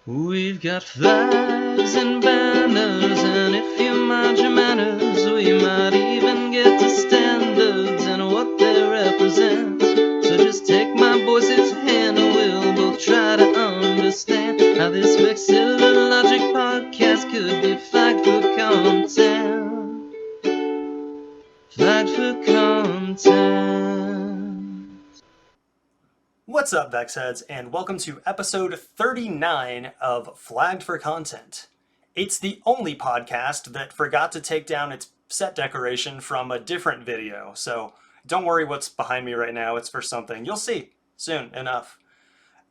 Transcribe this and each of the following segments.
We've got flags and banners, and if you mind your manners, we might even get to standards and what they represent. So just take my voice's hand and we'll both try to understand how this vexilla logic podcast could be flagged for content. Flagged for content. What's up, Vexheads, and welcome to episode 39 of Flagged for Content. It's the only podcast that forgot to take down its set decoration from a different video, so don't worry what's behind me right now, it's for something. You'll see soon enough.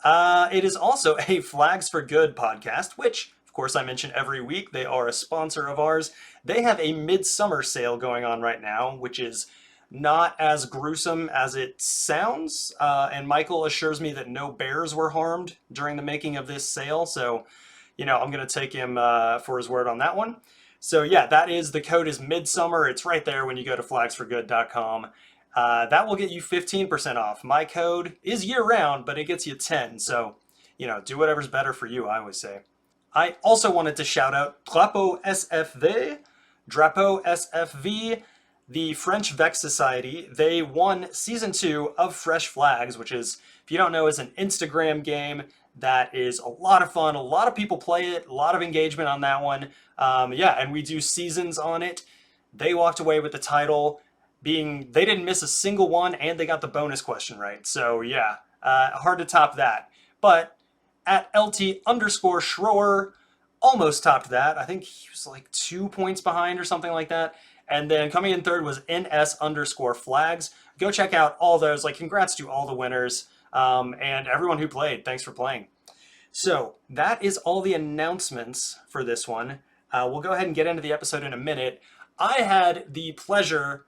It is also a Flags for Good podcast, which, of course, I mention every week. They are a sponsor of ours. They have a midsummer sale going on right now, which is not as gruesome as it sounds, and Michael assures me that no bears were harmed during the making of this sale, so, I'm going to take him for his word on that one. So yeah, the code is midsummer. It's right there when you go to flagsforgood.com. That will get you 15% off. My code is year-round, but it gets you 10, so, do whatever's better for you, I always say. I also wanted to shout out Drapeau SFV, the French Vex Society. They won Season 2 of Fresh Flags, which is, if you don't know, is an Instagram game that is a lot of fun. A lot of people play it, a lot of engagement on that one. And we do seasons on it. They walked away with the title they didn't miss a single one, and they got the bonus question right. So yeah, hard to top that. But at LT_Schroer, almost topped that. I think he was like 2 points behind or something like that. And then coming in third was NS_Flags. Go check out all those. Congrats to all the winners and everyone who played. Thanks for playing. So that is all the announcements for this one. We'll go ahead and get into the episode in a minute. I had the pleasure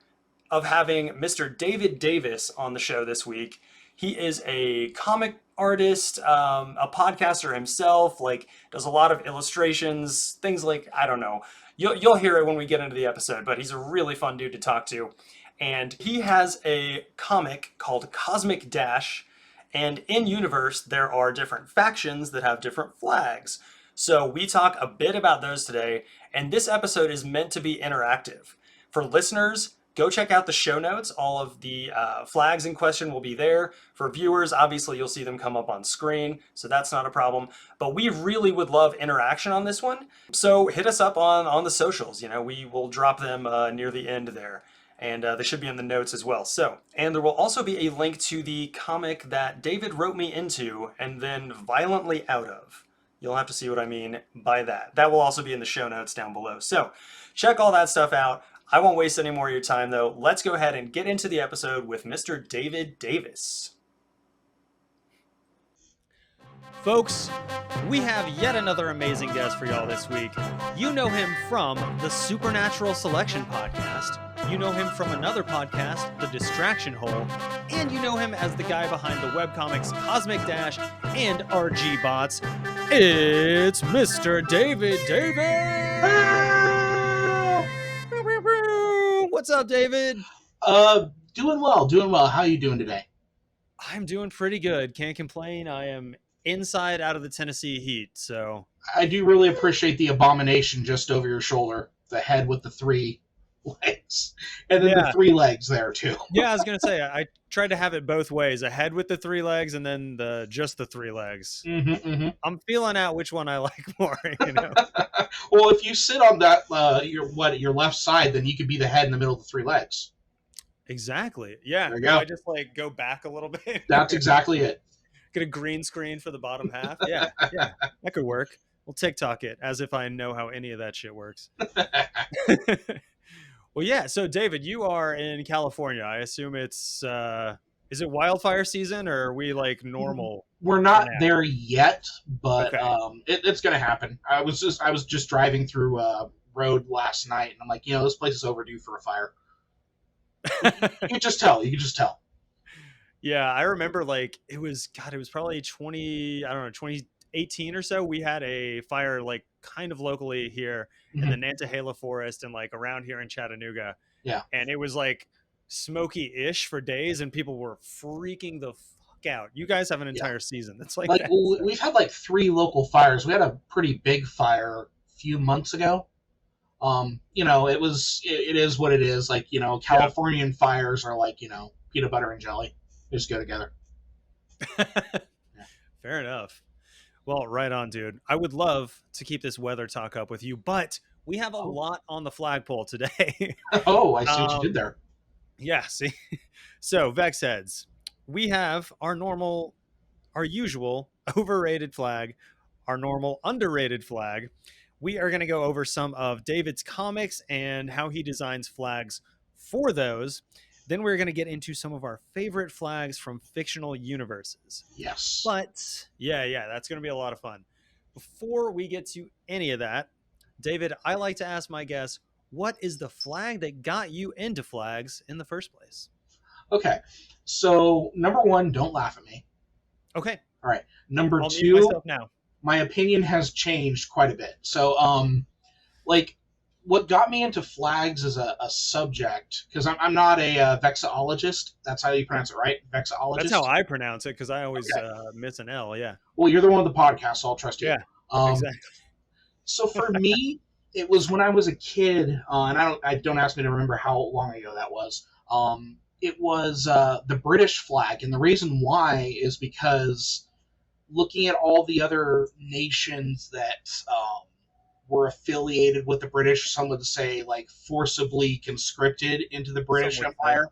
of having Mr. David Davis on the show this week. He is a comic artist, a podcaster himself, does a lot of illustrations, things I don't know. You'll hear it when we get into the episode, but he's a really fun dude to talk to. And he has a comic called Cosmic Dash, and in universe, there are different factions that have different flags. So we talk a bit about those today, and this episode is meant to be interactive. For listeners, go check out the show notes. All of the flags in question will be there. For viewers, obviously, you'll see them come up on screen, so that's not a problem. But we really would love interaction on this one. So hit us up on the socials. We will drop them near the end there. And they should be in the notes as well. And there will also be a link to the comic that David wrote me into and then violently out of. You'll have to see what I mean by that. That will also be in the show notes down below. So check all that stuff out. I won't waste any more of your time, though. Let's go ahead and get into the episode with Mr. David Davis. Folks, we have yet another amazing guest for y'all this week. You know him from the Supernatural Selection podcast. You know him from another podcast, The Distraction Hole. And you know him as the guy behind the webcomics Cosmic Dash and RG Bots. It's Mr. David Davis! What's up, David? Doing well. How are you doing today? I'm doing pretty good. Can't complain. I am inside out of the Tennessee heat, so... I do really appreciate the abomination just over your shoulder. The head with the 3 legs. And then the 3 legs there, too. Yeah, I was going to say, I tried to have it both ways. A head with the 3 legs and then just the 3 legs. Mm-hmm. I'm feeling out which one I like more, Well, if you sit on that, your left side, then you could be the head in the middle of the 3 legs. Exactly. Yeah. There you go. I just go back a little bit. That's exactly it. Get a green screen for the bottom half. Yeah. That could work. We'll TikTok it as if I know how any of that shit works. Well, yeah. So, David, you are in California. I assume it's is it wildfire season, or are we normal? We're not there yet, but okay. It's going to happen. I was just driving through a road last night, and I'm like, this place is overdue for a fire. You can just tell. Yeah, I remember it was probably 2018 or so. We had a fire kind of locally here in the Nantahala forest and around here in Chattanooga. Yeah. And it was smoky-ish for days, and people were freaking the fuck week out. You guys have an Yeah. entire season that's like Like that. we've had like 3 local fires. We had a pretty big fire a few months ago. It is what it is. Like, Californian fires are like, peanut butter and jelly. They just go together. Fair enough. Well, right on, dude. I would love to keep this weather talk up with you, but we have a lot on the flagpole today. Oh, I see what you did there. Yeah, see? So, Vex heads, we have our usual overrated flag, our normal underrated flag. We are going to go over some of David's comics and how he designs flags for those. Then we're going to get into some of our favorite flags from fictional universes. Yes. But yeah, that's going to be a lot of fun. Before we get to any of that, David, I like to ask my guests, what is the flag that got you into flags in the first place? Okay. So, number 1, don't laugh at me. Okay. All right. Number I'll 2, mute myself now. My opinion has changed quite a bit. So, what got me into flags as a subject, because I'm not a vexillologist. That's how you pronounce it, right? Vexillologist? That's how I pronounce it, because I always miss an L, yeah. Well, you're the one with the podcast, so I'll trust you. Yeah, exactly. So for me, it was when I was a kid, and I don't ask me to remember how long ago that was. It was the British flag, and the reason why is because looking at all the other nations that were affiliated with the British, some would say like forcibly conscripted into the British Empire,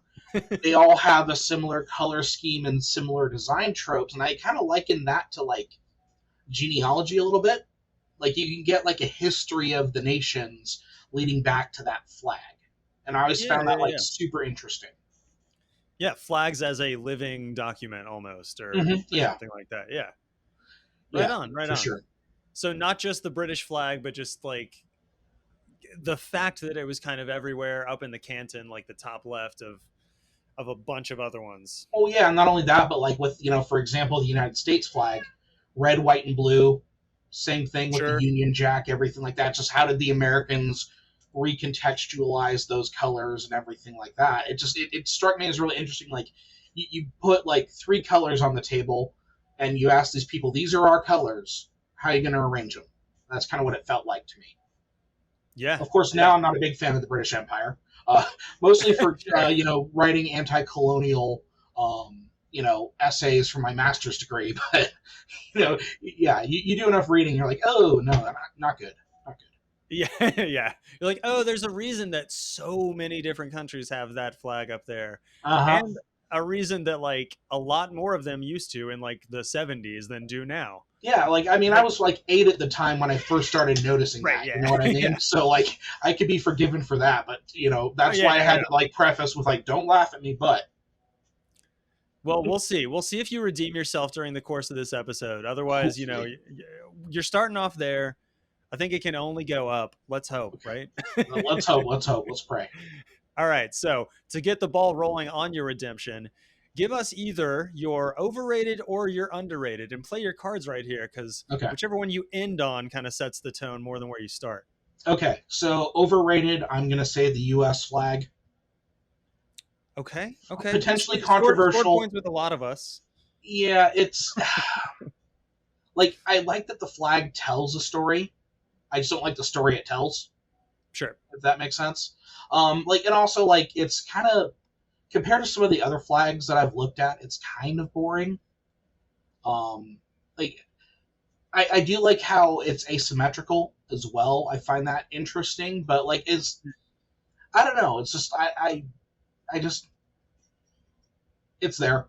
they all have a similar color scheme and similar design tropes, and I kind of liken that to like genealogy a little bit. Like you can get like a history of the nations leading back to that flag, and I always found that super interesting. Yeah, flags as a living document almost, or something like that. Yeah. Right on. Sure. So not just the British flag, but just like the fact that it was kind of everywhere up in the canton, like the top left of a bunch of other ones. Oh yeah, and not only that, but like with, for example, the United States flag, red, white, and blue, same thing with the Union Jack, everything like that. Just how did the Americans recontextualize those colors and everything like that? It struck me as really interesting. Like you put like 3 colors on the table and you ask these people, these are our colors, how are you going to arrange them? That's kind of what it felt like to me. Yeah. Of course, now I'm not a big fan of the British Empire, mostly for writing anti-colonial essays for my master's degree. But you do enough reading, you're like, oh no, not good. Yeah, yeah. You're like, oh, there's a reason that so many different countries have that flag up there, and a reason that like a lot more of them used to in like the 70s than do now. Yeah, like I mean, I was like 8 at the time when I first started noticing that. Yeah. You know what I mean? Yeah. So like, I could be forgiven for that, but that's why I had to like preface with like, don't laugh at me, but. Well, we'll see. We'll see if you redeem yourself during the course of this episode. Otherwise, you're starting off there. I think it can only go up. Let's hope, right? Let's hope. Let's pray. All right. So to get the ball rolling on your redemption, give us either your overrated or your underrated, and play your cards right here, because whichever one you end on kind of sets the tone more than where you start. Okay. So overrated, I'm going to say the U.S. flag. Okay. Potentially controversial. Scored points with a lot of us. Yeah, it's like I like that the flag tells a story. I just don't like the story it tells. Sure. If that makes sense. And also like it's kind of compared to some of the other flags that I've looked at, it's kind of boring. I do like how it's asymmetrical as well. I find that interesting, but like I don't know. It's just I just it's there.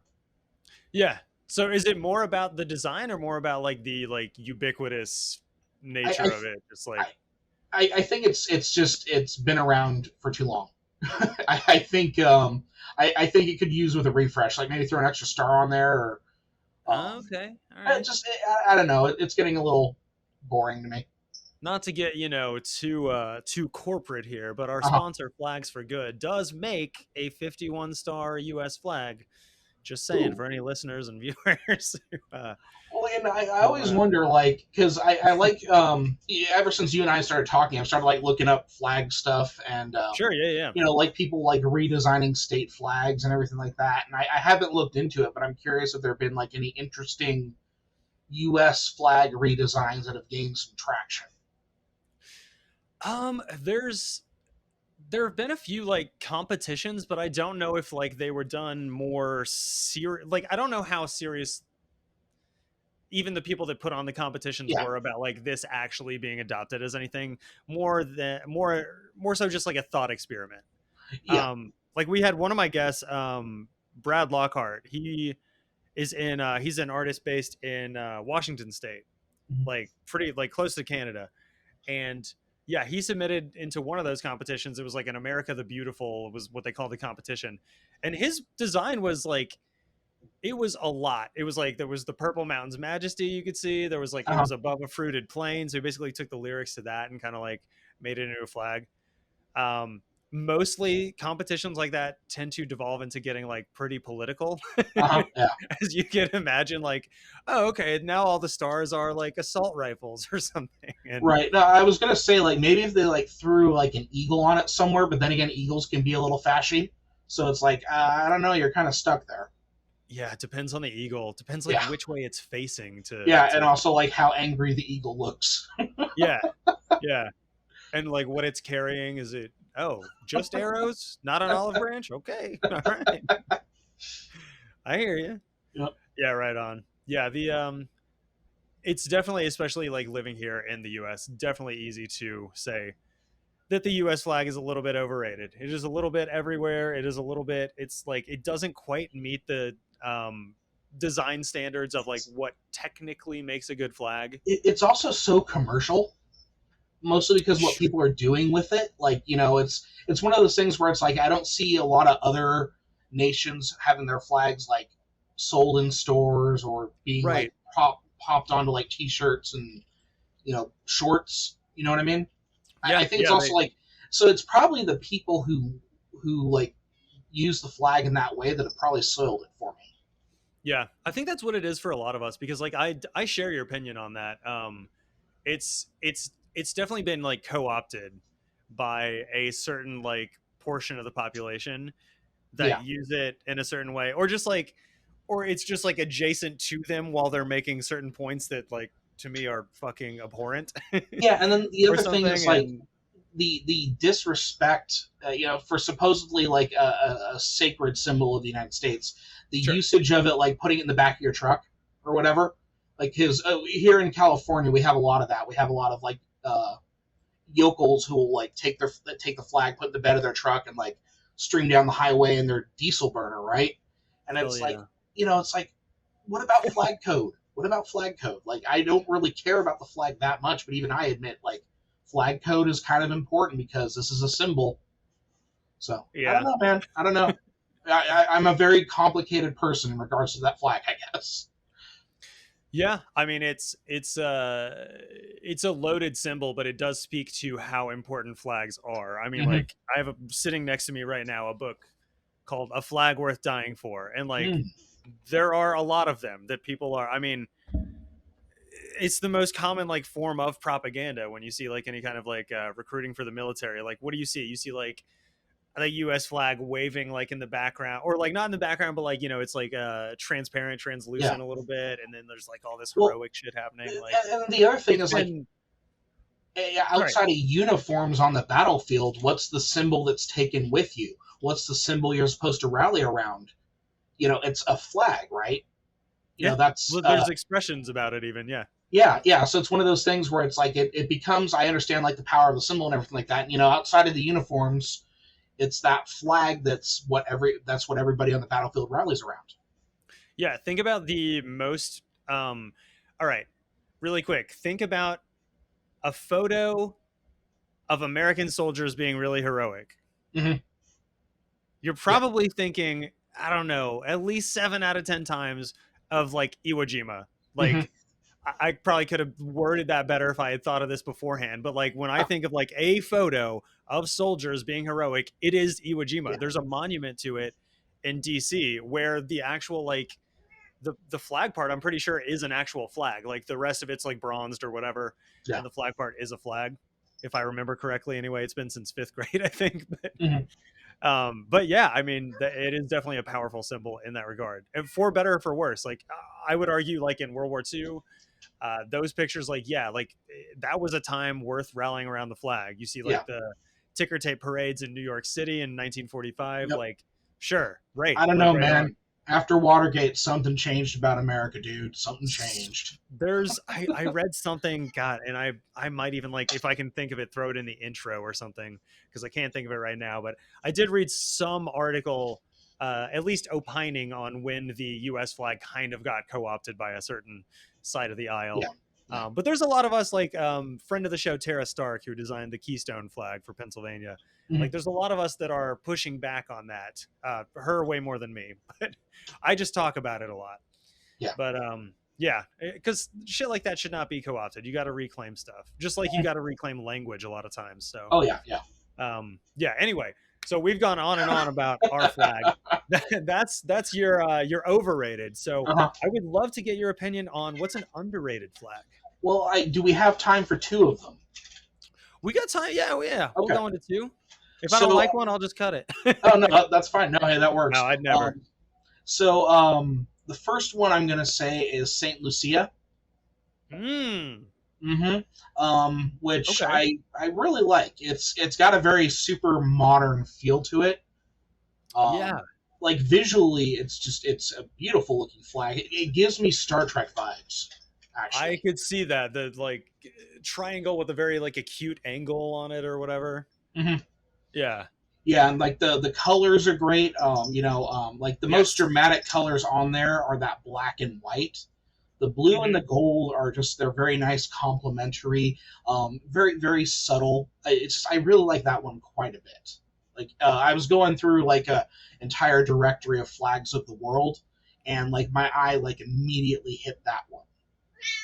Yeah. So is it more about the design or more about like the ubiquitous nature of it? Just like I think it's been around for too long. I think I think it could use with a refresh, like maybe throw an extra star on there. Or, okay, all right. I don't know. It's getting a little boring to me. Not to get too corporate here, but our sponsor Flags for Good does make a 51-star U.S. flag Just saying, for any listeners and viewers. Well, and I always wonder, like, because I like, ever since you and I started talking, I've started, like, looking up flag stuff and, Sure, yeah. like, people, like, redesigning state flags and everything like that. And I haven't looked into it, but I'm curious if there have been, like, any interesting U.S. flag redesigns that have gained some traction. There have been a few like competitions, but I don't know if like they were done more serious. Like I don't know how serious even the people that put on the competitions Yeah. were about like this actually being adopted as anything more so just like a thought experiment. Yeah. Like we had one of my guests, Brad Lockhart. He's an artist based in Washington State, Mhm. like pretty like close to Canada. And yeah, he submitted into one of those competitions. It was like an America the Beautiful was what they called the competition. And his design was like, it was a lot. It was like, there was the Purple Mountains Majesty you could see. There was like, it was above a fruited plain. So he basically took the lyrics to that and kind of like made it into a flag. Mostly competitions like that tend to devolve into getting like pretty political. Yeah. As you can imagine, like, oh, okay, now all the stars are like assault rifles or something. And Right. No, I was gonna say, like, maybe if they, like, threw like an eagle on it somewhere, but then again, eagles can be a little fashy, so it's like, I don't know, you're kind of stuck there. yeah, it depends on the eagle. It depends like Yeah. which way it's facing to And also like how angry the eagle looks. yeah. And like what it's carrying, is it just arrows, not an olive branch? Okay. All right. I hear you. Yep. Yeah, right on. Yeah, it's definitely, especially like living here in the US, definitely easy to say that the US flag is a little bit overrated. It is a little bit everywhere. It is a little bit, it's like it doesn't quite meet the design standards of like what technically makes a good flag. It's also so commercial, mostly because what people are doing with it. Like, it's one of those things where it's like I don't see a lot of other nations having their flags like sold in stores or being Right. like popped onto like t-shirts and shorts. You know what I mean? Yeah, I think it's also like, so it's probably the people who like use the flag in that way that have probably soiled it for me. Yeah, I think that's what it is for a lot of us, because like I share your opinion on that. It's definitely been like co-opted by a certain like portion of the population that use it in a certain way, or it's just like adjacent to them while they're making certain points that like to me are fucking abhorrent. Yeah, and then the other thing is like and the disrespect, for supposedly like a sacred symbol of the United States, the usage of it, like putting it in the back of your truck or whatever. Like, because here in California, we have a lot of that. We have a lot of like yokels who will like take the flag, put it in the bed of their truck, and like stream down the highway in their diesel burner, right? And it's like, it's like, what about flag code? What about flag code? Like, I don't really care about the flag that much, but even I admit, like, flag code is kind of important because this is a symbol. So, I don't know, man. I don't know. I'm a very complicated person in regards to that flag, I guess. Yeah, I mean it's a loaded symbol, but it does speak to how important flags are. I mean, like I have sitting next to me right now a book called "A Flag Worth Dying For," and like there are a lot of them that people are. I mean, it's the most common like form of propaganda when you see like any kind of like recruiting for the military. Like, what do you see? You see like the U.S. flag waving like in the background, or like not in the background, but like it's like transparent, translucent a little bit, and then there's like all this heroic shit happening. Like, and the other thing is like outside of uniforms on the battlefield, what's the symbol that's taken with you? What's the symbol you're supposed to rally around? It's a flag, right? That's there's expressions about it even. Yeah. So it's one of those things where it's like it becomes. I understand like the power of the symbol and everything like that. And, outside of the uniforms, it's that flag that's what everybody on the battlefield rallies around. Yeah, think about the most all right, really quick. Think about a photo of American soldiers being really heroic. You're probably thinking, I don't know, at least 7 out of 10 times of like Iwo Jima. Like I probably could have worded that better if I had thought of this beforehand. But like when I think of like a photo of soldiers being heroic, it is Iwo Jima. There's a monument to it in DC, where the actual like the flag part, I'm pretty sure, is an actual flag. Like the rest of it's like bronzed or whatever, Yeah. and the flag part is a flag, if I remember correctly. Anyway, it's been since 5th grade, I think. But yeah, I mean, it is definitely a powerful symbol in that regard, and for better or for worse. Like I would argue, like in World War II, those pictures, like yeah, like that was a time worth rallying around the flag. You see, Yeah. like the ticker tape parades in New York City in 1945. Yep. Like, sure, right. I don't like, know, right man. on. After Watergate, something changed about America, dude. Something changed. There's I read something, God, and I might even, like, if I can think of it, throw it in the intro or something, because I can't think of it right now. But I did read some article, at least opining on when the U.S. flag kind of got co-opted by a certain side of the aisle. Yeah. But there's a lot of us, like friend of the show Tara Stark, who designed the Keystone flag for Pennsylvania. Like there's a lot of us that are pushing back on that. Her way more than me, but I just talk about it a lot. Yeah. But yeah, because shit like that should not be co-opted. You got to reclaim stuff, just like you got to reclaim language a lot of times. So Oh yeah, yeah. Yeah. Anyway, so we've gone on and on about our flag. That's your overrated. So I would love to get your opinion on what's an underrated flag. Well, do we have time for two of them? We got time. Yeah, we'll Okay. go into two. If I don't like one, I'll just cut it. Oh no, that's fine. No, hey, that works. No, I'd never. The first one I'm gonna say is Saint Lucia. Which Okay. I really like. It's got a very super modern feel to it. Yeah. Like visually, it's a beautiful looking flag. It gives me Star Trek vibes. Actually, I could see that, the like triangle with a very like acute angle on it or whatever. Yeah. Yeah, and like the colors are great. Like the most dramatic colors on there are that black and white. The blue and the gold are they're very nice, complementary, very very subtle. I really like that one quite a bit. Like I was going through like a entire directory of flags of the world, and like my eye like immediately hit that one.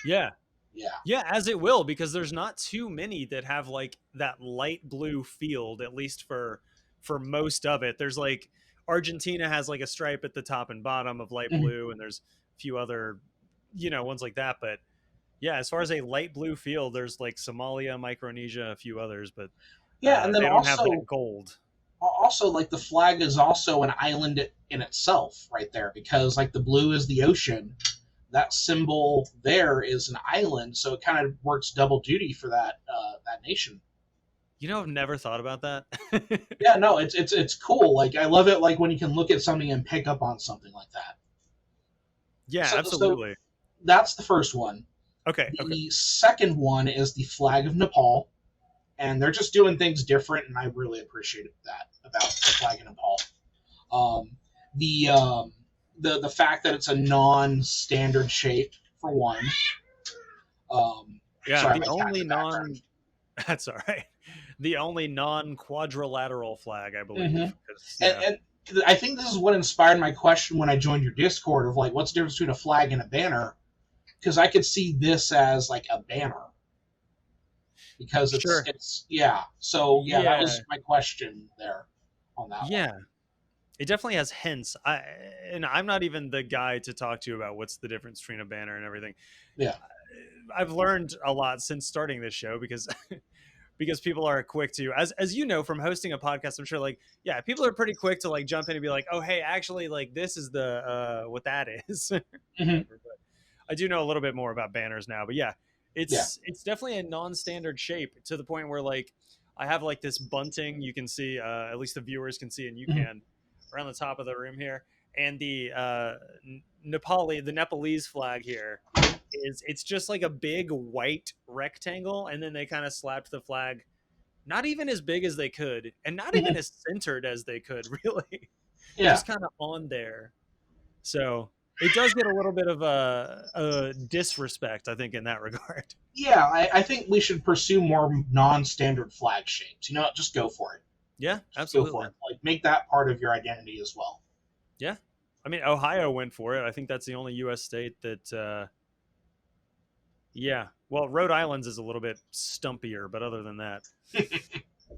Yeah. Yeah. Yeah, as it will, because there's not too many that have like that light blue field, at least for most of it. There's like Argentina has like a stripe at the top and bottom of light blue, and there's a few other, ones like that. But yeah, as far as a light blue field, there's like Somalia, Micronesia, a few others, but yeah, and then they don't have that gold. Also, like the flag is also an island in itself, right there, because like the blue is the ocean. That symbol there is an island, so it kind of works double duty for that nation. I've never thought about that. Yeah, no, it's cool. Like I love it. Like when you can look at something and pick up on something like that. Yeah, absolutely. So that's the first one. Okay. The second one is the flag of Nepal, and they're just doing things different, and I really appreciated that about the flag of Nepal. The fact that it's a non-standard shape for one. The only that's all right. The only non-quadrilateral flag, I believe. And I think this is what inspired my question when I joined your Discord of like, what's the difference between a flag and a banner? Because I could see this as like a banner. Because it's yeah. So yeah, that was my question there on that one. Yeah. It definitely has hints. And I'm not even the guy to talk to about what's the difference between a banner and everything. Yeah. I've learned a lot since starting this show because people are quick to, as you know from hosting a podcast, I'm sure, like, yeah, people are pretty quick to like jump in and be like, oh, hey, actually, like this is the what that is. I do know a little bit more about banners now, but yeah, it's definitely a non-standard shape to the point where like I have like this bunting you can see, at least the viewers can see, and you can, around the top of the room here, and the Nepalese flag here it's just like a big white rectangle, and then they kind of slapped the flag not even as big as they could, and not even as centered as they could, really. Just kind of on there. So it does get a little bit of a disrespect, I think, in that regard. Yeah, I think we should pursue more non-standard flag shapes. Just go for it. Yeah, absolutely. Go for it. Like, make that part of your identity as well. Yeah. I mean, Ohio went for it. I think that's the only U.S. state that... yeah. Well, Rhode Island's is a little bit stumpier, but other than that...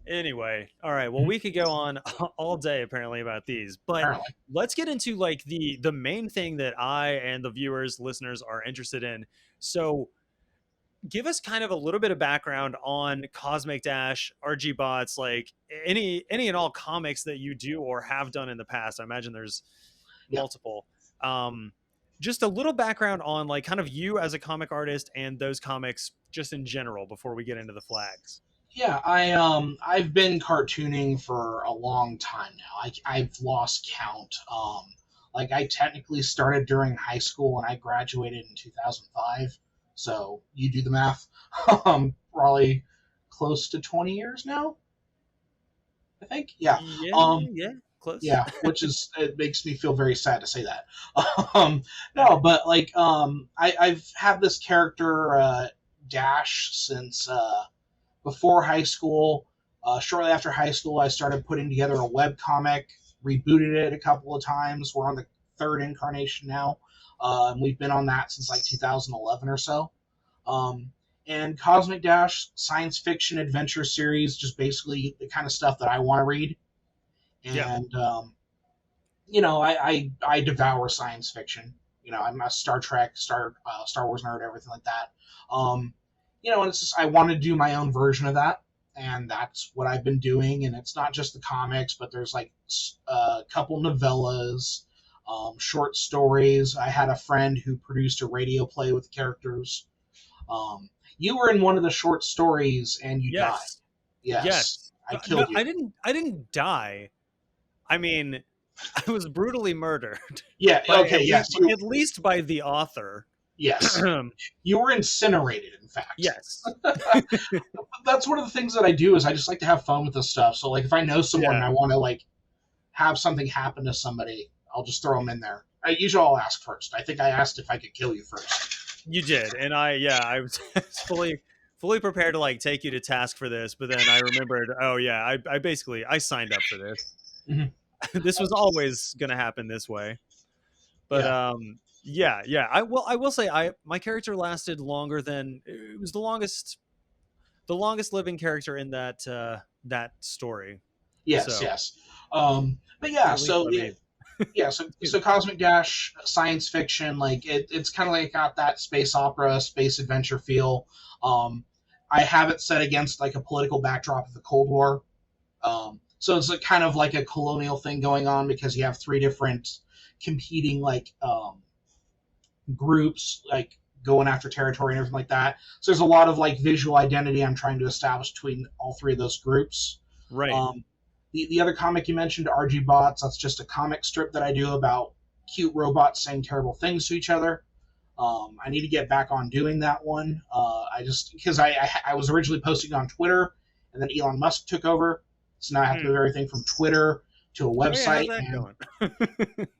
Anyway, all right. Well, we could go on all day apparently about these, but Apparently. let's get into like the main thing that I and the viewers, listeners are interested in. So, give us kind of a little bit of background on Cosmic Dash, RG Bots, like any and all comics that you do or have done in the past. I imagine there's Yeah. multiple. Um, just a little background on like kind of you as a comic artist and those comics just in general before we get into the flags. Yeah, I've been cartooning for a long time now. I've lost count. Like I technically started during high school and I graduated in 2005. So you do the math. Probably close to 20 years now, I think. Yeah. Yeah, yeah, close. Yeah, which is it makes me feel very sad to say that. No, but like I've had this character Dash since before high school. Shortly after high school, I started putting together a web comic, rebooted it a couple of times. We're on the third incarnation now. And we've been on that since like 2011 or so. And Cosmic Dash, science fiction adventure series, just basically the kind of stuff that I want to read. And, I devour science fiction. I'm a Star Trek, Star Wars nerd, everything like that. And it's just I want to do my own version of that, and that's what I've been doing. And it's not just the comics, but there's like a couple novellas, short stories. I had a friend who produced a radio play with characters. You were in one of the short stories, and you died. Yes, I killed you. I didn't die. I mean, I was brutally murdered. Yeah. Okay. At least by the author. Yes. You were incinerated, in fact. Yes. That's one of the things that I do is I just like to have fun with this stuff. So, like, if I know someone and I want to, like, have something happen to somebody, I'll just throw them in there. Usually I'll ask first. I think I asked if I could kill you first. You did. And I was fully prepared to, like, take you to task for this. But then I remembered, I signed up for this. Mm-hmm. This was always going to happen this way. But, I will say my character lasted longer than it was the longest living character in that story. Yes. But yeah, so Cosmic Dash, science fiction, like it's kind of like got that space opera, space adventure feel. I have it set against like a political backdrop of the Cold War. So it's kind of like a colonial thing going on because you have three different competing like groups like going after territory and everything like that. So there's a lot of like visual identity I'm trying to establish between all three of those groups. Right. The other comic you mentioned, RG Bots, that's just a comic strip that I do about cute robots saying terrible things to each other. I need to get back on doing that one. Because I was originally posting on Twitter, and then Elon Musk took over. So now I have to do everything from Twitter to a website.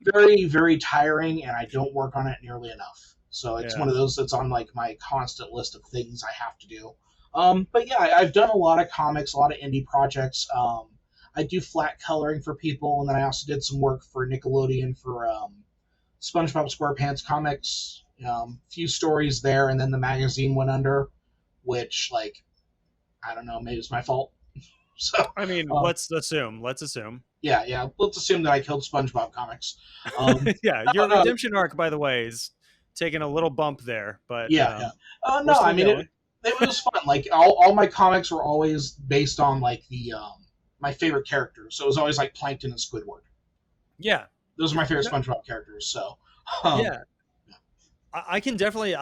Very, very tiring, and I don't work on it nearly enough. So it's one of those that's on like my constant list of things I have to do. But yeah, I've done a lot of comics, a lot of indie projects. I do flat coloring for people, and then I also did some work for Nickelodeon for SpongeBob SquarePants comics. Few stories there, and then the magazine went under, which, like, I don't know, maybe it's my fault. So I mean, let's assume. Yeah. Let's assume that I killed SpongeBob comics. Your redemption arc, by the way, is taking a little bump there, but no, I mean it was fun. Like all my comics were always based on like the my favorite characters. So it was always like Plankton and Squidward. Yeah, those are my favorite SpongeBob characters. So I can definitely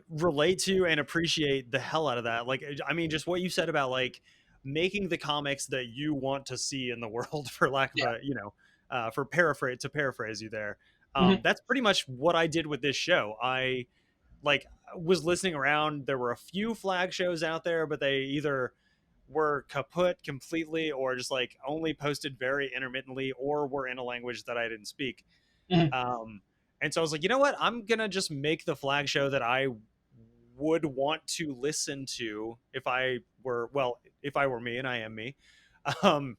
relate to and appreciate the hell out of that. Like, I mean, just what you said about like making the comics that you want to see in the world, for lack of to paraphrase you there. That's pretty much what I did with this show. I was listening around. There were a few flag shows out there, but they either were kaput completely or just like only posted very intermittently or were in a language that I didn't speak. And so I was like, you know what? I'm going to just make the flag show that I would want to listen to if I were me, and I am me. And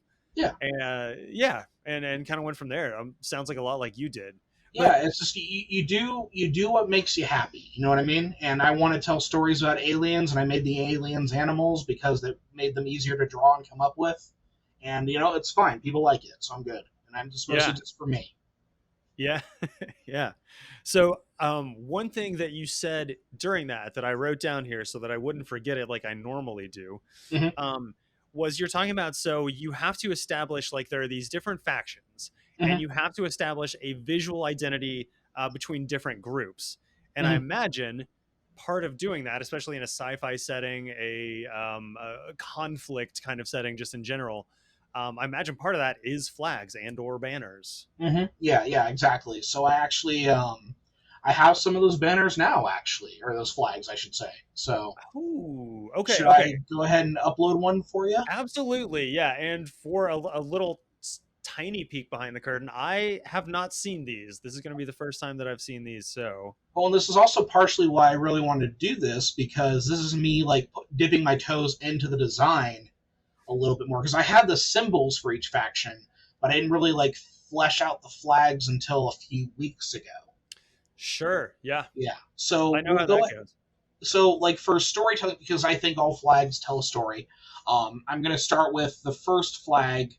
kind of went from there. Sounds like a lot like you did. Yeah, it's just you do what makes you happy. You know what I mean? And I want to tell stories about aliens, and I made the aliens animals because that made them easier to draw and come up with. And it's fine. People like it, so I'm good. And I'm just mostly Yeah. just for me. Yeah. Yeah. So, one thing that you said during that I wrote down here so that I wouldn't forget it like I normally do, Hmm. um, was you're talking about, so you have to establish, like, there are these different factions Hmm. and you have to establish a visual identity between different groups. And I Hmm. imagine part of doing that, especially in a sci-fi setting, a conflict kind of setting, just in general, I imagine part of that is flags and or banners. Yeah, exactly. So I actually I have some of those banners now, actually, or those flags, I should say. So Ooh, okay, should okay. I go ahead and upload one for you? Absolutely, yeah. And for a little tiny peek behind the curtain, I have not seen these. This is going to be the first time that I've seen these. So, Well, and this is also partially why I really wanted to do this, because this is me like dipping my toes into the design a little bit more, because I had the symbols for each faction, but I didn't really like flesh out the flags until a few weeks ago. sure, yeah, Yeah. So I know we'll how go. that goes. So like for storytelling, because I think all flags tell a story. I'm going to start with the first flag,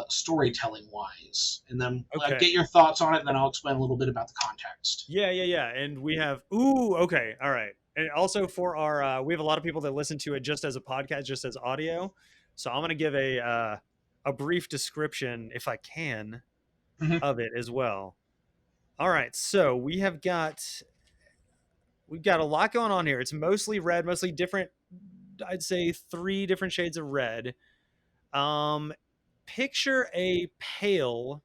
storytelling wise, and then Okay. get your thoughts on it. And then I'll explain a little bit about the context. Yeah, yeah, yeah. And we have, ooh, okay, all right. And also for our, we have a lot of people that listen to it just as a podcast, just as audio. So I'm going to give a brief description, if I can, Hmm. of it as well. All right. So we've got a lot going on here. It's mostly red, mostly different. I'd say 3 different shades of red. Um, Picture a pale,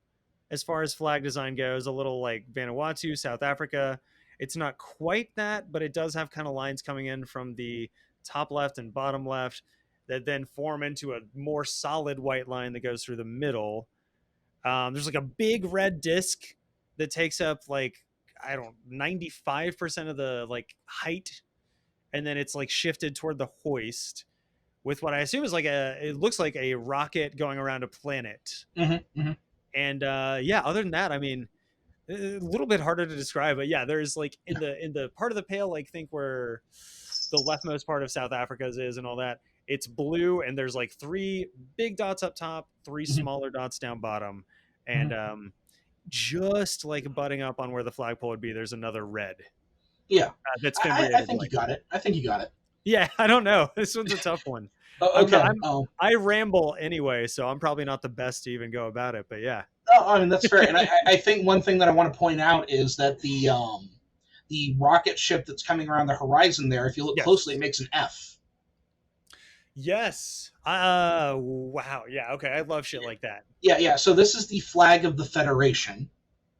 as far as flag design goes, a little like Vanuatu, South Africa. It's not quite that, but it does have kind of lines coming in from the top left and bottom left that then form into a more solid white line that goes through the middle. There's like a big red disc that takes up like, I don't 95% of the like height, and then it's like shifted toward the hoist with what I assume is like it looks like a rocket going around a planet. Hmm. Hmm. And yeah, other than that, I mean, a little bit harder to describe, but yeah, there's like Yeah. in the part of the pale, like think where the leftmost part of South Africa's is and all that. It's blue, and there's like 3 big dots up top, 3 Hmm. smaller dots down bottom, Hmm. and just like butting up on where the flagpole would be, there's another red Yeah. that's been I created. think you Like, got it. I think you got it. yeah, I don't know. This one's a tough one. Oh, I'm not. okay. I ramble anyway, so I'm probably not the best to even go about it. But yeah. No, I mean that's fair. And I think one thing that I want to point out is that the rocket ship that's coming around the horizon there, if you look Yes. closely, it makes an F. Yes. Wow. Yeah. Okay. I love shit like that. Yeah. So this is the flag of the Federation.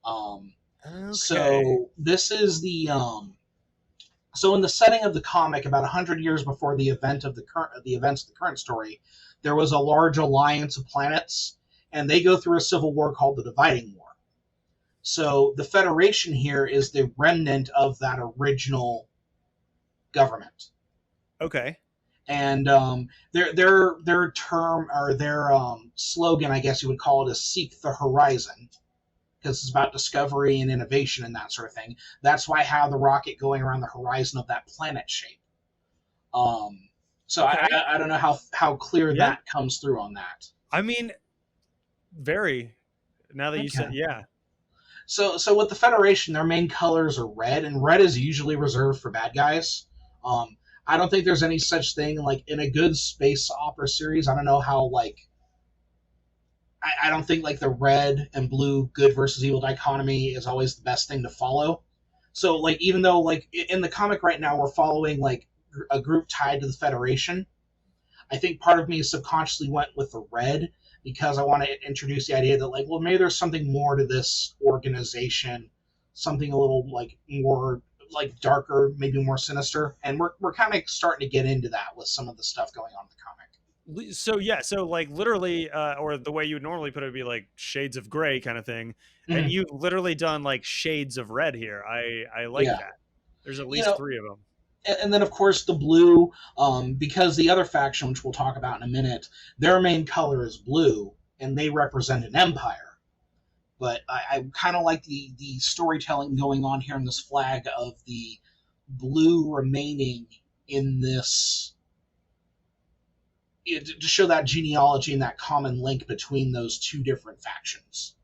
Um, Okay. so this is the so in the setting of the comic, about 100 years before the events of the current story, there was a large alliance of planets, and they go through a civil war called the Dividing War. So the Federation here is the remnant of that original government, Okay. and their term, or their slogan, I guess you would call it, is "Seek the Horizon," because it's about discovery and innovation and that sort of thing. That's why I have the rocket going around the horizon of that planet shape. So Okay. I don't know how clear Yeah. that comes through on that. I mean, very. Now that you Okay. said, yeah. So with the Federation, their main colors are red, and red is usually reserved for bad guys. I don't think there's any such thing like in a good space opera series. I don't know how like I don't think like the red and blue good versus evil dichotomy is always the best thing to follow. So like even though like in the comic right now we're following like a group tied to the Federation, I think part of me subconsciously went with the red because I want to introduce the idea that like, well, maybe there's something more to this organization, something a little like more like darker, maybe more sinister, and we're kind of starting to get into that with some of the stuff going on in the comic. So yeah, so like literally, or the way you would normally put it would be like shades of gray kind of thing, and Mhm. you've literally done like shades of red here. I like Yeah, that. There's at you least know, 3 of them. and then of course the blue, because the other faction, which we'll talk about in a minute, their main color is blue, and they represent an empire. But I kind of like the storytelling going on here in this flag of the blue remaining in this, to show that genealogy and that common link between those two different factions.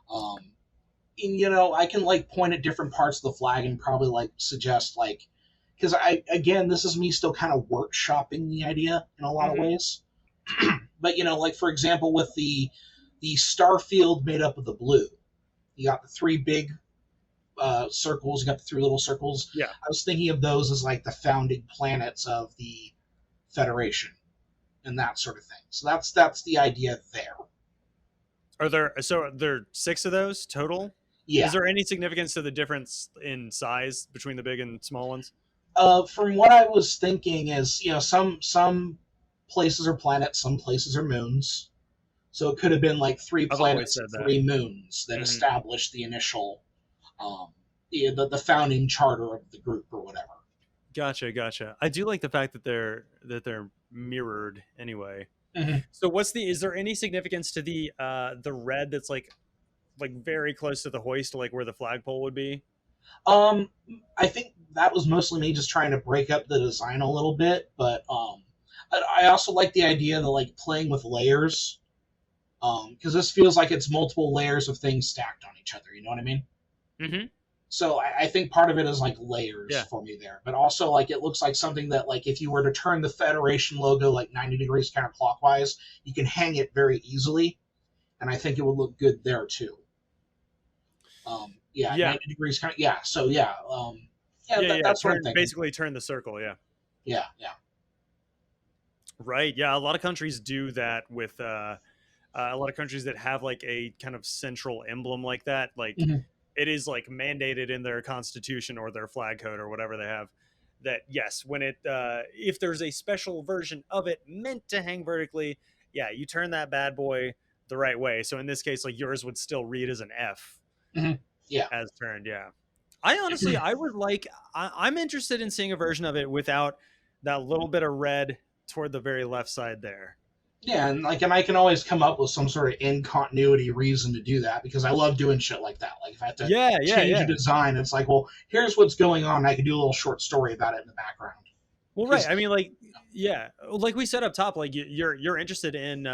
And I can like point at different parts of the flag and probably like suggest like, because this is me still kind of workshopping the idea in a lot of ways. But like for example, with the star field made up of the blue, you got the three big circles, you got the three little circles. Yeah. I was thinking of those as like the founding planets of the Federation and that sort of thing. So that's the idea there. Are there 6 of those total? Yeah. Is there any significance to the difference in size between the big and small ones? From what I was thinking is, some places are planets, some places are moons. So it could have been like 3 planets, 3 moons that established the initial, the founding charter of the group or whatever. Gotcha. I do like the fact that they're mirrored anyway. Mm-hmm. So is there any significance to the red that's like very close to the hoist, like where the flagpole would be? I think that was mostly me just trying to break up the design a little bit, but I also like the idea of like playing with layers, because this feels like it's multiple layers of things stacked on each other. You know what I mean? Mm-hmm. So I think part of it is like layers for me there, but also like it looks like something that like if you were to turn the Federation logo like 90 degrees counterclockwise, you can hang it very easily, and I think it would look good there too. 90 degrees. That's what I'm thinking. Basically turn the circle. Yeah. Right. Yeah. A lot of countries do that with a lot of countries that have like a kind of central emblem like that. Like it is like mandated in their constitution or their flag code or whatever they have that, yes, when if there's a special version of it meant to hang vertically, you turn that bad boy the right way. So in this case, like yours would still read as an F. As turned. I honestly, I'm interested in seeing a version of it without that little bit of red toward the very left side there. Yeah, and I can always come up with some sort of in continuity reason to do that, because I love doing shit like that. Like if I have to change a design, it's like, well, here's what's going on. I can do a little short story about it in the background. Well, right. I mean, like we said up top, like you're interested in,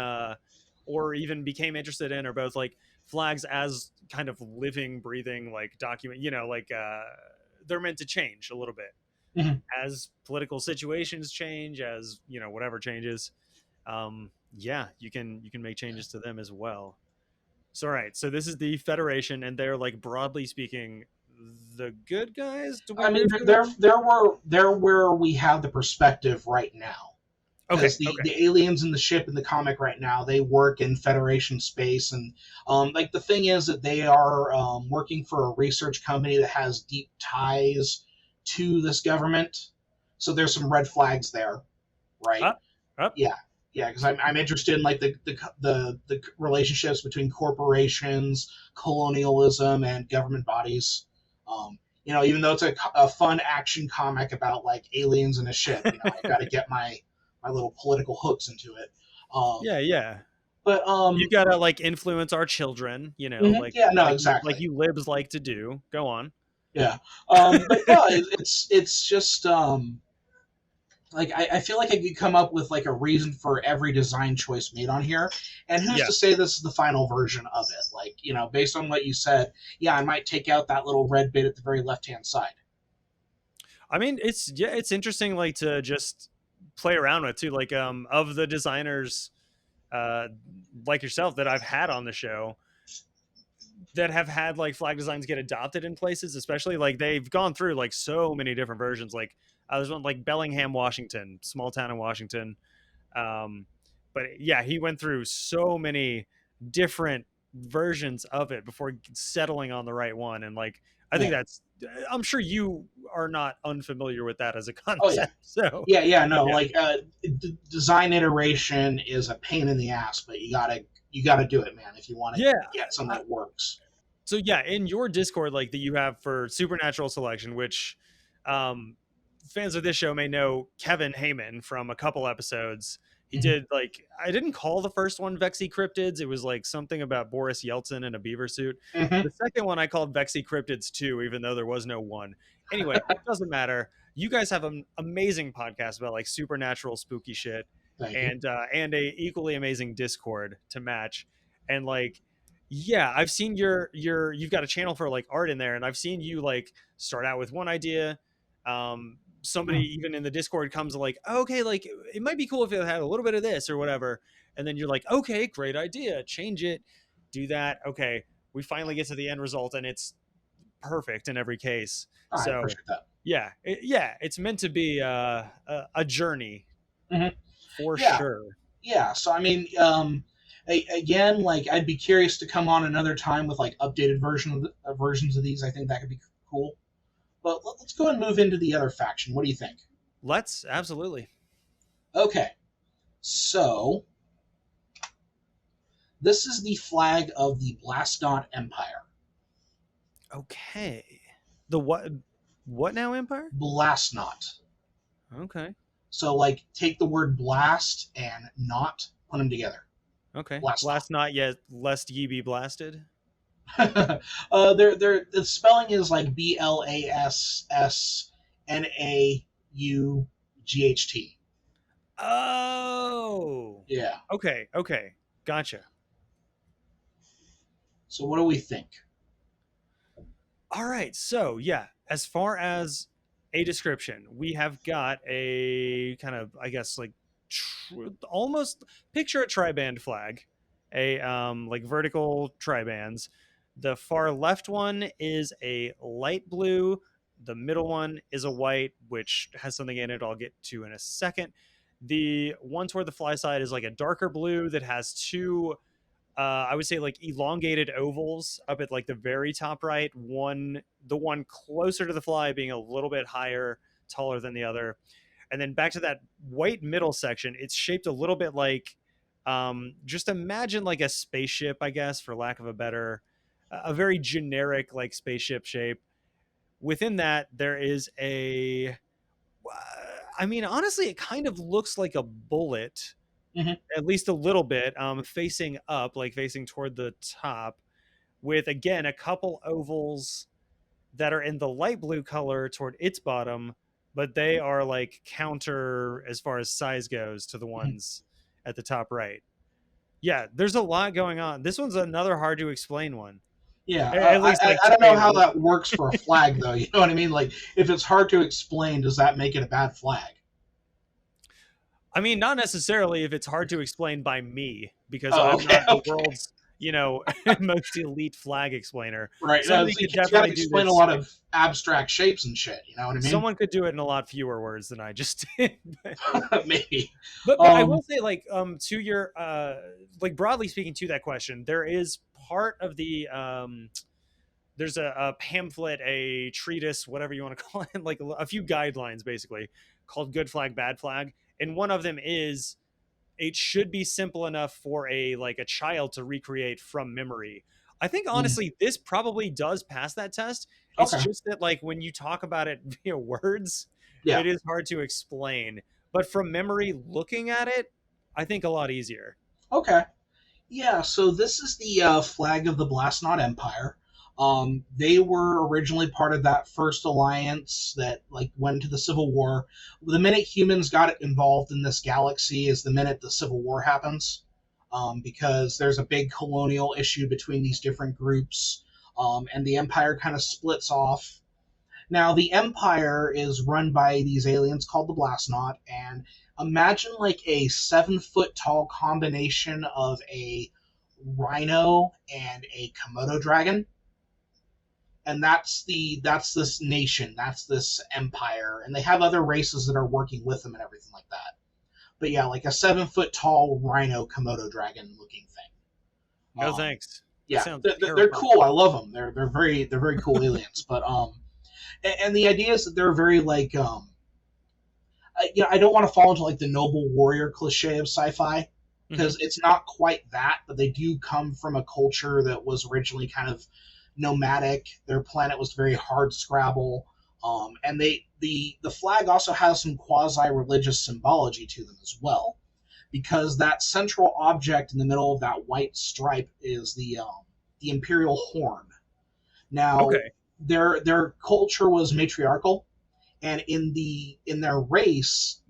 or even became interested in, or both like flags as kind of living, breathing, like document. They're meant to change a little bit as political situations change, as whatever changes. You can make changes to them as well. So, all right. So this is the Federation, and they're like broadly speaking the good guys. I mean, they're where we have the perspective right now. Okay. The aliens in the ship in the comic right now, they work in Federation space, and the thing is that they are working for a research company that has deep ties to this government. So there's some red flags there, right? Yeah, because I'm interested in like the relationships between corporations, colonialism, and government bodies. Even though it's a fun action comic about like aliens in a ship, I got to get my little political hooks into it. But you gotta like influence our children, exactly, like you libs like to do. Go on. But no, it's just I feel like I could come up with like a reason for every design choice made on here, and who's to say this is the final version of it? Like, based on what you said, I might take out that little red bit at the very left-hand side. I mean, it's interesting, like to just play around with too. Like, of the designers, like yourself that I've had on the show, that have had like flag designs get adopted in places, especially like they've gone through like so many different versions. Like there's one like Bellingham, Washington, small town in Washington. But he went through so many different versions of it before settling on the right one. And like, I think I'm sure you are not unfamiliar with that as a concept. So design iteration is a pain in the ass, but you gotta do it, man, if you want to get something that works. So in your Discord, like that you have for Supernatural Selection, which fans of this show may know Kevin Heyman from a couple episodes. He did like, I didn't call the first one Vexy Cryptids. It was like something about Boris Yeltsin in a beaver suit. Mm-hmm. The second one I called Vexy Cryptids 2, even though there was no one. Anyway, it doesn't matter. You guys have an amazing podcast about like supernatural spooky shit, Thank you. and a equally amazing Discord to match. And like, yeah, I've seen you've got a channel for like art in there, and I've seen you like start out with one idea. Somebody even in the Discord comes like, okay, like it might be cool if it had a little bit of this or whatever, and then you're like, okay, great idea, change it, do that. Okay, we finally get to the end result, and it's perfect in every case. I So appreciate that. yeah, it's meant to be a journey for Yeah. sure. Yeah. So I mean, again, like I'd be curious to come on another time with like updated versions of these. I think that could be cool. But let's go and move into the other faction. What do you think? Let's absolutely. Okay. So this is the flag of the Blastnot Empire. Okay. The what now, Empire? Blastnot. Okay. So like take the word blast and not, put them together. Okay. Blast Blast not yet, lest ye be blasted. The spelling is like BLASSNAUGHT. Oh. Yeah. Okay. Gotcha. So what do we think? All right. So, yeah, as far as a description, we have got a kind of, I guess, like almost picture a triband flag, a like vertical tribands. The far left one is a light blue. The middle one is a white, which has something in it I'll get to in a second. The one toward the fly side is like a darker blue that has two, I would say like elongated ovals up at like the very top right. The one closer to the fly being a little bit higher, taller than the other. And then back to that white middle section, it's shaped a little bit like, just imagine like a spaceship, I guess, for lack of a very generic like spaceship shape. Within that, there is I mean, honestly, it kind of looks like a bullet, at least a little bit, facing up, like facing toward the top, with again a couple ovals that are in the light blue color toward its bottom, but they are like counter as far as size goes to the ones at the top right. Yeah, there's a lot going on. This one's another hard to explain one. Yeah, At least like I don't know how that works for a flag, though. You know what I mean? Like, if it's hard to explain, does that make it a bad flag? I mean, not necessarily if it's hard to explain by me, because I'm not the world's, most elite flag explainer. Right. Somebody So you could gotta definitely explain do a this. lot of abstract shapes and shit. You know what I mean? Someone could do it in a lot fewer words than I just did. Maybe. But I will say, like, to your, like, broadly speaking, to that question, there is part of the, there's a pamphlet, a treatise, whatever you want to call it, like a few guidelines, basically, called Good Flag, Bad Flag. And one of them is, it should be simple enough for a child to recreate from memory. I think honestly, this probably does pass that test. It's just that like when you talk about it via words, it is hard to explain. But from memory, looking at it, I think a lot easier. Okay. Yeah. So this is the flag of the Blastnot Empire. They were originally part of that first alliance that like went into the Civil War. The minute humans got involved in this galaxy is the minute the Civil War happens, because there's a big colonial issue between these different groups, and the Empire kind of splits off. Now, the Empire is run by these aliens called the Blastnot, and imagine like a 7-foot tall combination of a rhino and a Komodo dragon. And that's this nation, that's this empire, and they have other races that are working with them and everything like that. But yeah, like a 7-foot tall rhino Komodo dragon looking thing. No thanks. Yeah, they're cool. I love them. They're very cool aliens. But and the idea is that they're very like I don't want to fall into like the noble warrior cliche of sci-fi, because it's not quite that, but they do come from a culture that was originally kind of nomadic. Their planet was very hard scrabble, and the flag also has some quasi-religious symbology to them as well. because that central object in the middle of that white stripe is the imperial horn. Now, Okay. their culture was matriarchal, and in their race,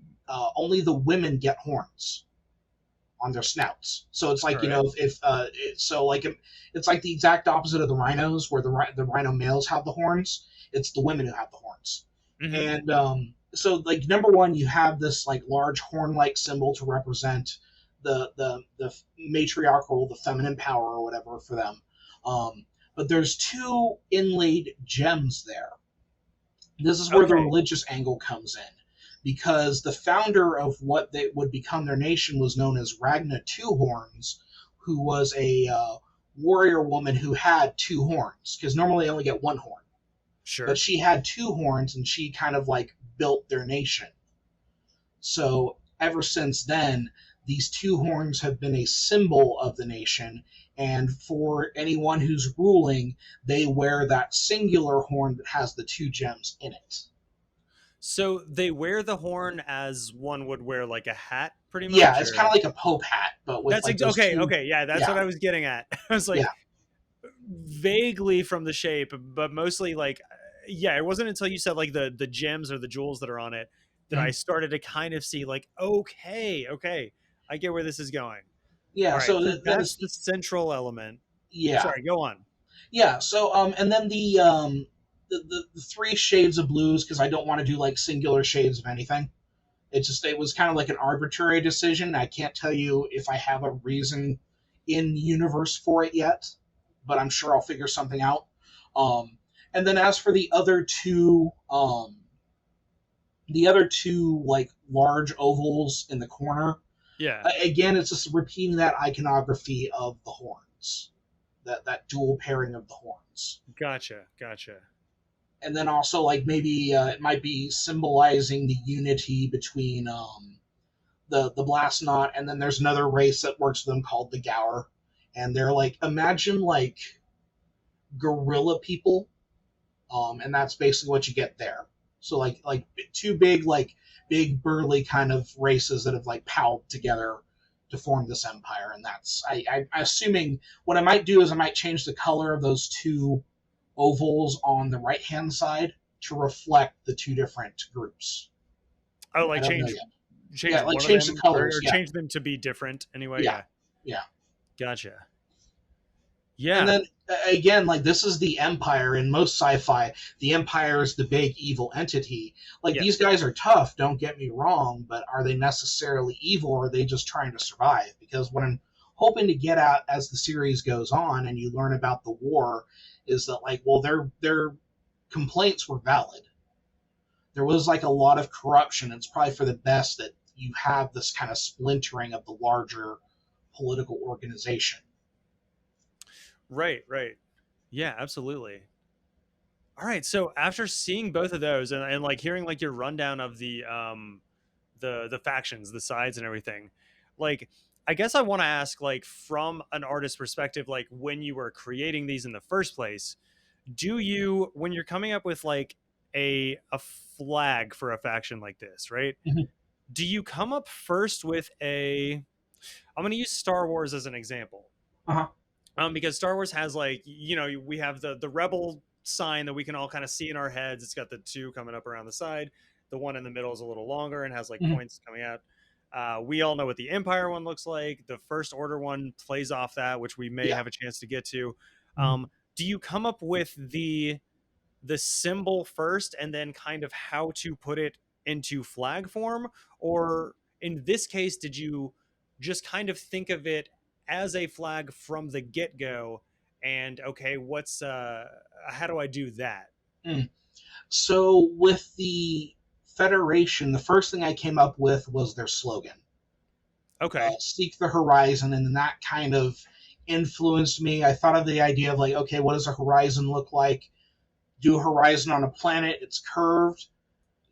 only the women get horns on their snouts. So it's like, All right. it's like the exact opposite of the rhinos, where the rhino males have the horns. It's the women who have the horns. Mm-hmm. And so, like, number one, you have this like large horn-like symbol to represent the matriarchal, the feminine power or whatever for them. But there's two inlaid gems there. This is where the Okay. religious angle comes in, because the founder of what they would become their nation was known as Ragna Two Horns, who was a warrior woman who had two horns, because normally they only get one horn. But Sure. she had two horns, and she kind of like built their nation. So ever since then, these two horns have been a symbol of the nation, and for anyone who's ruling, they wear that singular horn that has the two gems in it. So they wear the horn as one would wear like a hat, pretty Yeah, much, it's kind or of like a Pope hat, but with like those okay. two. Okay, yeah, that's Yeah, what I was getting at. I was like yeah. vaguely from the shape, but mostly like, yeah. It wasn't until you said like the gems or the jewels that are on it that I Mhm. started to kind of see like, okay, I get where this is going. All Yeah. right, So so then that's it's the central element. yeah, Sorry, go on. yeah. So and then the three shades of blues, because I don't want to do like singular shades of anything. It was kind of like an arbitrary decision. I can't tell you if I have a reason in universe for it yet, but I'm sure I'll figure something out. And then as for the other two like large ovals in the corner, Yeah, again, it's just repeating that iconography of the horns, that dual pairing of the horns. gotcha. And then also like maybe it might be symbolizing the unity between the blast knot, and then there's another race that works with them called the Gower, and they're like, imagine like gorilla people, and that's basically what you get there. So like two big burly kind of races that have like palled together to form this empire, and that's I assuming what I might do is I might change the color of those two ovals on the right hand side to reflect the two different groups. Oh, I like don't know yet. change Yeah, like one of change the them, colors. or Yeah, change them to be different anyway. yeah, Yeah, yeah. gotcha. And Yeah, then again, like this is the Empire. In most sci-fi, the Empire is the big evil entity. Like yeah. these guys are tough, don't get me wrong, but are they necessarily evil, or are they just trying to survive? Because what I'm hoping to get at as the series goes on and you learn about the war is that like, well, their complaints were valid. There was like a lot of corruption. It's probably for the best that you have this kind of splintering of the larger political organization. Right. Yeah, absolutely. All right, so after seeing both of those and like hearing like your rundown of the factions, the sides and everything, like I guess I want to ask like from an artist perspective, like when you were creating these in the first place, do you when you're coming up with like a flag for a faction like this, right? Mhm. Do you come up first with a I'm going to use Star Wars as an example. Uh-huh. Because Star Wars has like we have the rebel sign that we can all kind of see in our heads. It's got the two coming up around the side. The one in the middle is a little longer and has like Mhm. points coming out. We all know what the Empire one looks like. The First Order one plays off that, which we may Yeah. have a chance to get to. Mhm. Do you come up with the symbol first and then kind of how to put it into flag form, or in this case did you just kind of think of it as a flag from the get-go and okay, what's how do I do that? Mm. So with the Federation, the first thing I came up with was their slogan, Okay. "Seek the horizon," and then that kind of influenced me. I thought of the idea of like, okay, what does a horizon look like? Do a horizon on a planet, it's curved.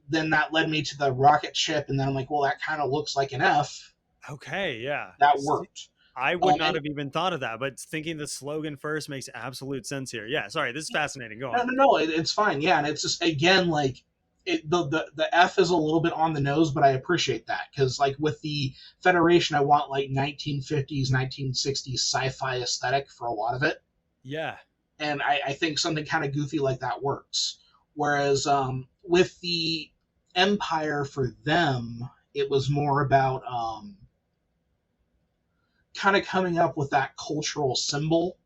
Then that led me to the rocket ship, and then I'm like, well, that kind of looks like an F. Okay, yeah. That worked. I would not And have even thought of that, but thinking the slogan first makes absolute sense here. Yeah, sorry, this is fascinating. Go no, on. no, no, it's fine. Yeah, and it's just again like the F is a little bit on the nose, but I appreciate that because like with the Federation, I want like 1950s, 1960s sci-fi aesthetic for a lot of it, Yeah. and I think something kind of goofy like that works. Whereas with the Empire for them, it was more about kind of coming up with that cultural symbol.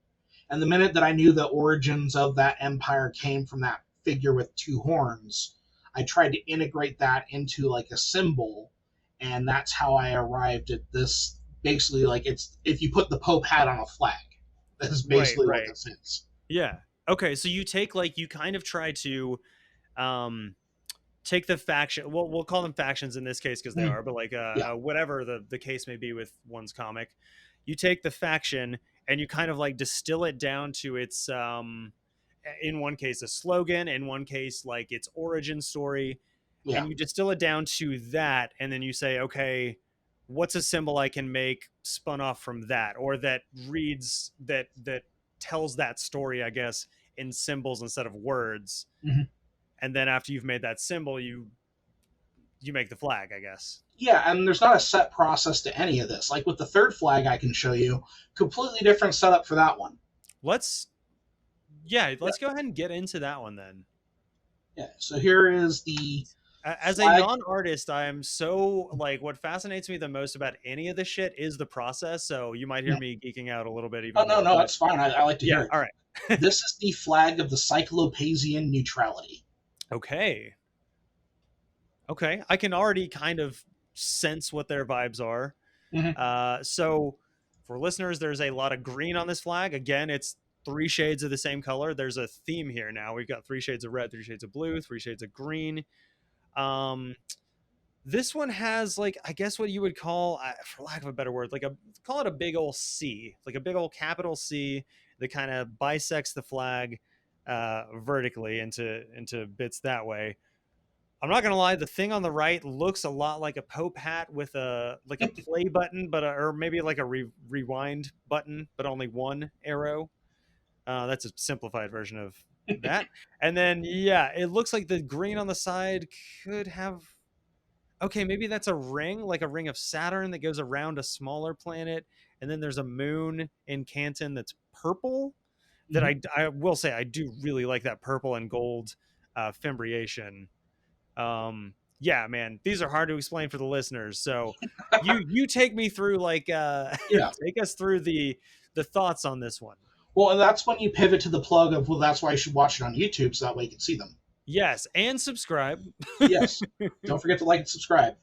And the minute that I knew the origins of that empire came from that figure with two horns, I tried to integrate that into like a symbol, and that's how I arrived at this. Basically, like it's if you put the Pope hat on a flag, that's basically what this is. Yeah. Okay, so you take like you kind of try to take the faction. Well, we'll call them factions in this case because they are, but like Yeah. whatever the case may be with one's comic, you take the faction and you kind of like distill it down to its in one case a slogan, in one case like its origin story, Yeah. and you distill it down to that, and then you say, okay, what's a symbol I can make spun off from that, or that reads that tells that story, I guess, in symbols instead of words. Mhm. And then after you've made that symbol, you make the flag, I guess. Yeah, and there's not a set process to any of this. Like with the third flag I can show you, completely different setup for that one. Let's go ahead and get into that one then. Yeah, so here is the As flag. a non-artist, I am so like what fascinates me the most about any of this shit is the process. So you might hear me geeking out a little bit. Even no, more, that's fine. I like to hear it. All right. This is the flag of the Cyclopasian Neutrality. Okay. I can already kind of sense what their vibes are. Mhm. So for listeners, there's a lot of green on this flag. Again, it's 3 shades of the same color. There's a theme here now. We've got 3 shades of red, 3 shades of blue, 3 shades of green. This one has like, I guess what you would call, for lack of a better word, like call it a big old C, like a big old capital C that kind of bisects the flag vertically into bits that way. I'm not gonna lie, the thing on the right looks a lot like a Pope hat with a play button, but or maybe like a rewind button, but only one arrow. That's a simplified version of that. And then it looks like the green on the side could have. Okay, maybe that's a ring, like a ring of Saturn that goes around a smaller planet, and then there's a moon in Canton that's purple. That I will say I do really like that purple and gold fimbriation. Yeah, man, these are hard to explain for the listeners. So you take me through like take us through the thoughts on this one. Well, and that's when you pivot to the plug of, well, that's why you should watch it on YouTube, so that way you can see them. Yes, and subscribe. Yes. Don't forget to like and subscribe.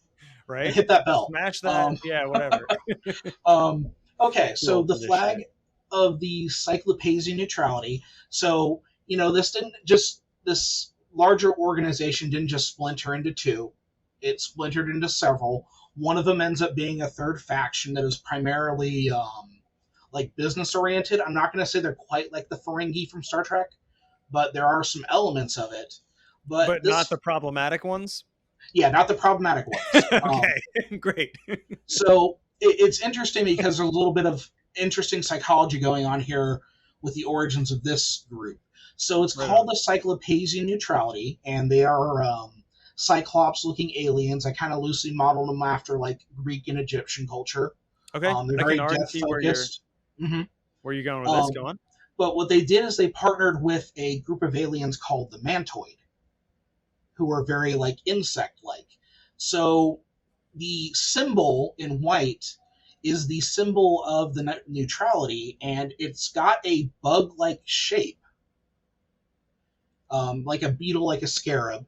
Right? And hit that bell. Smash that. Yeah, whatever. Okay, so the flag of the Cyclopasian Neutrality. So, this larger organization didn't just splinter into 2. It splintered into several. One of them ends up being a third faction that is primarily like business oriented. I'm not going to say they're quite like the Ferengi from Star Trek, but there are some elements of it. But not the problematic ones? Yeah, not the problematic ones. Okay, great. So it's interesting because there's a little bit of interesting psychology going on here with the origins of this group. So it's called the Cyclopasian Neutrality, and they are Cyclops-looking aliens. I kind of loosely modeled them after like Greek and Egyptian culture. Okay, they're very death-focused. Where you're going with this? Go on. But what they did is they partnered with a group of aliens called the Mantoid, who are very like insect-like. So the symbol in white is the symbol of the neutrality, and it's got a bug-like shape, like a beetle, like a scarab.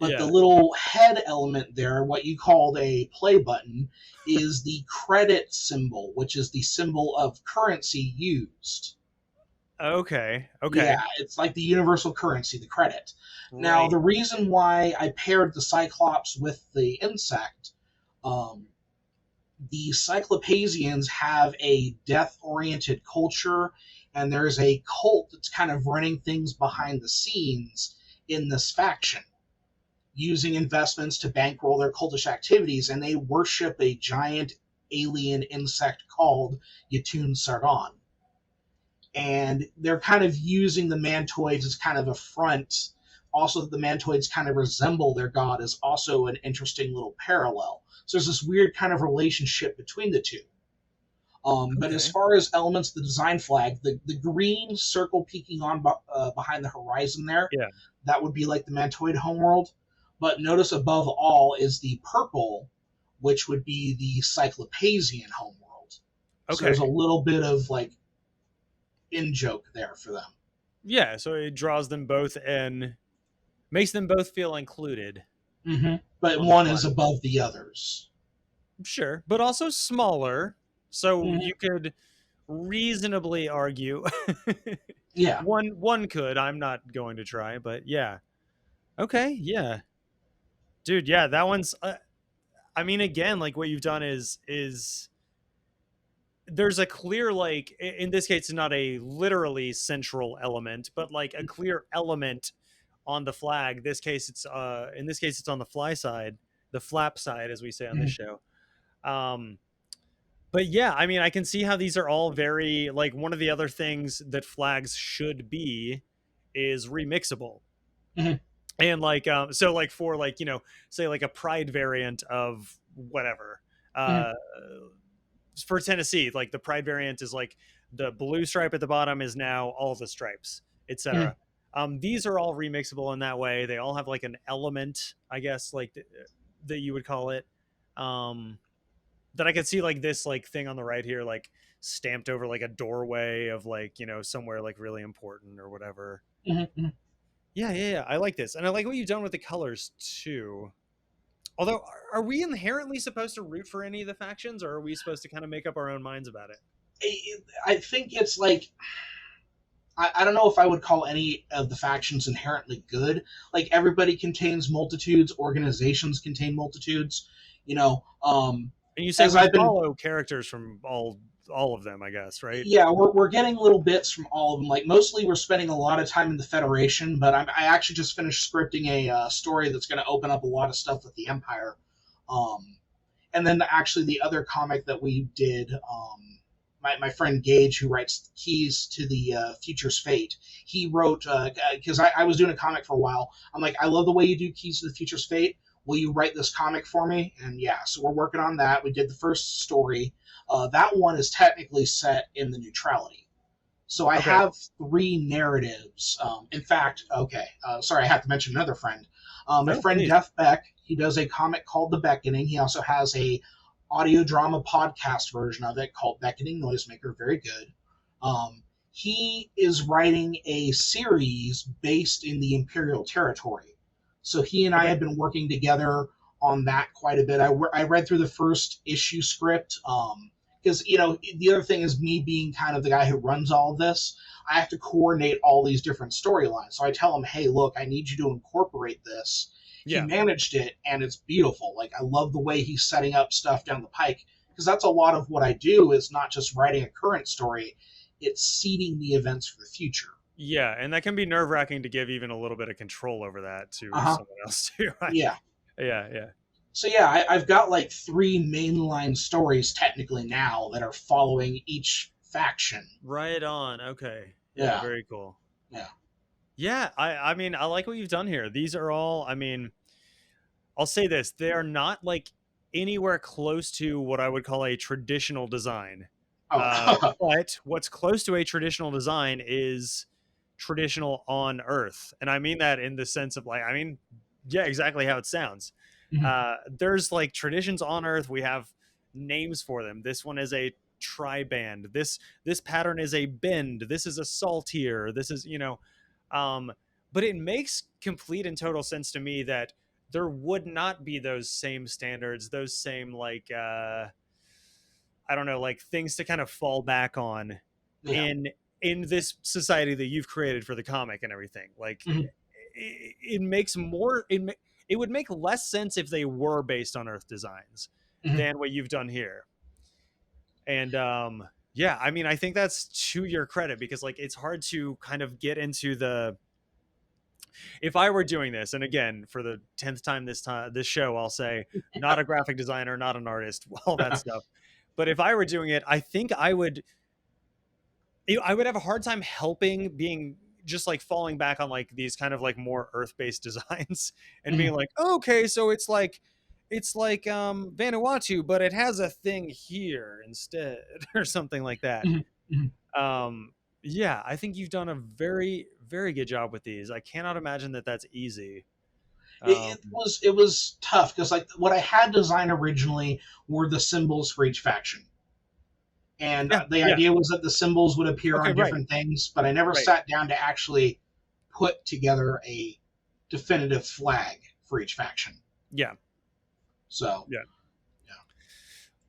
But the little head element there, what you called a play button, is the credit symbol, which is the symbol of currency used. Okay. Yeah, it's like the universal currency, the credit. Right. Now, the reason why I paired the Cyclops with the insect, the Cyclopasians have a death-oriented culture, and there's a cult that's kind of running things behind the scenes in this faction, using investments to bankroll their cultish activities, and they worship a giant alien insect called Yatun Sargon. And they're kind of using the Mantoids as kind of a front also that the Mantoids kind of resemble their god is also an interesting little parallel. So there's this weird kind of relationship between the two. But as Okay. far as elements of the design flag, the green circle peeking on behind the horizon there, Yeah. that would be like the Mantoid homeworld. But notice above all is the purple, which would be the Cyclopasian homeworld. So there's Okay. a little bit of like in joke there for them. Yeah. So it draws them both in, makes them both feel included But on the one is flag. above the others. Sure, but also smaller. So Mhm. you could reasonably argue Yeah. one could. I'm not going to try, but yeah. Okay, yeah. Dude, yeah, that one's I mean again, like what you've done is there's a clear like in this case it's not a literally central element, but like a clear element on the flag. This case it's in this case it's on the fly side, the flap side as we say on this Mhm. show. Um but yeah, I mean, I can see how these are all very like one of the other things that flags should be is remixable. Mhm. And like so like for like, you know, say like a pride variant of whatever. Mhm. Uh for Tennessee, like the pride variant is like the blue stripe at the bottom is now all the stripes, Mhm. etc. These are all remixable in that way. They all have like an element, I guess, like that you would call it. Um, that I could see like this like thing on the right here, like stamped over like a doorway of like, you know, somewhere like really important or whatever. Mhm. Mhm. Yeah, yeah, yeah. I like this, and I like what you've done with the colors too. Although, are we inherently supposed to root for any of the factions, or are we supposed to kind of make up our own minds about it? I think it's like I don't know if I would call any of the factions inherently good. Like everybody contains multitudes, organizations contain multitudes. You know, And you say as we I've been, follow characters from all of them, I guess, right? yeah, we're getting little bits from all of them. Like mostly, we're spending a lot of time in the Federation, but I actually just finished scripting a story that's going to open up a lot of stuff with the Empire. Um, and then actually the other comic that we did, my friend Gage, who writes Keys to the Future's Fate, he wrote, because I was doing a comic for a while. I'm like, I love the way you do Keys to the Future's Fate. Will you write this comic for me? And yeah, so we're working on that. We did the first story. That one is technically set in the Neutrality. So I Okay. have three narratives. In fact, okay, sorry, I have to mention another friend. My No, friend please. Jeff Beck, he does a comic called The Beckoning. He also has a audio drama podcast version of it called Beckoning Noisemaker. Very good. He is writing a series based in the Imperial territory. So he and I Okay. have been working together on that quite a bit. I read through the first issue script. Because you know the other thing is me being kind of the guy who runs all of this. I have to coordinate all these different storylines. So I tell him, "Hey, look, I need you to incorporate this." He Yeah. managed it, and it's beautiful. Like I love the way he's setting up stuff down the pike because that's a lot of what I do. Is not just writing a current story; it's seeding the events for the future. Yeah, and that can be nerve wracking to give even a little bit of control over that Uh to huh. someone else too. Yeah. Yeah, yeah. So yeah, I've got like three mainline stories technically now that are following each faction. Right on. Okay. Yeah, Yeah. very cool. Yeah. Yeah, I mean, I like what you've done here. These are all, I mean, I'll say this, they are not like anywhere close to what I would call a traditional design. Oh. But what's close to a traditional design is traditional on Earth. And I mean that in the sense of like, I mean, yeah, exactly how it sounds. Mhm. There's like traditions on Earth. We have names for them. This one is a triband. This pattern is a bend. This is a saltier. This is, you know, um, but it makes complete and total sense to me that there would not be those same standards, those same like I don't know, like things to kind of fall back on Yeah. in this society that you've created for the comic and everything. Like Mhm. it makes more it would make less sense if they were based on Earth designs Mhm. than what you've done here. And yeah, I mean, I think that's to your credit because like it's hard to kind of get into the if I were doing this, and again, for the 10th time this show, I'll say not a graphic designer, not an artist, all that stuff. But if I were doing it, I think I would have a hard time helping being just like falling back on like these kind of like more Earth-based designs and being Mhm. like, okay, so it's like Vanuatu, but it has a thing here instead, or something like that. Mhm. Mhm. Um, yeah, I think you've done a very, very good job with these. I cannot imagine that that's easy. Um, It was tough because like what I had designed originally were the symbols for each faction, and yeah, the yeah, idea was that the symbols would appear okay, on right, different things, but I never right, sat down to actually put together a definitive flag for each faction. yeah, So yeah. yeah.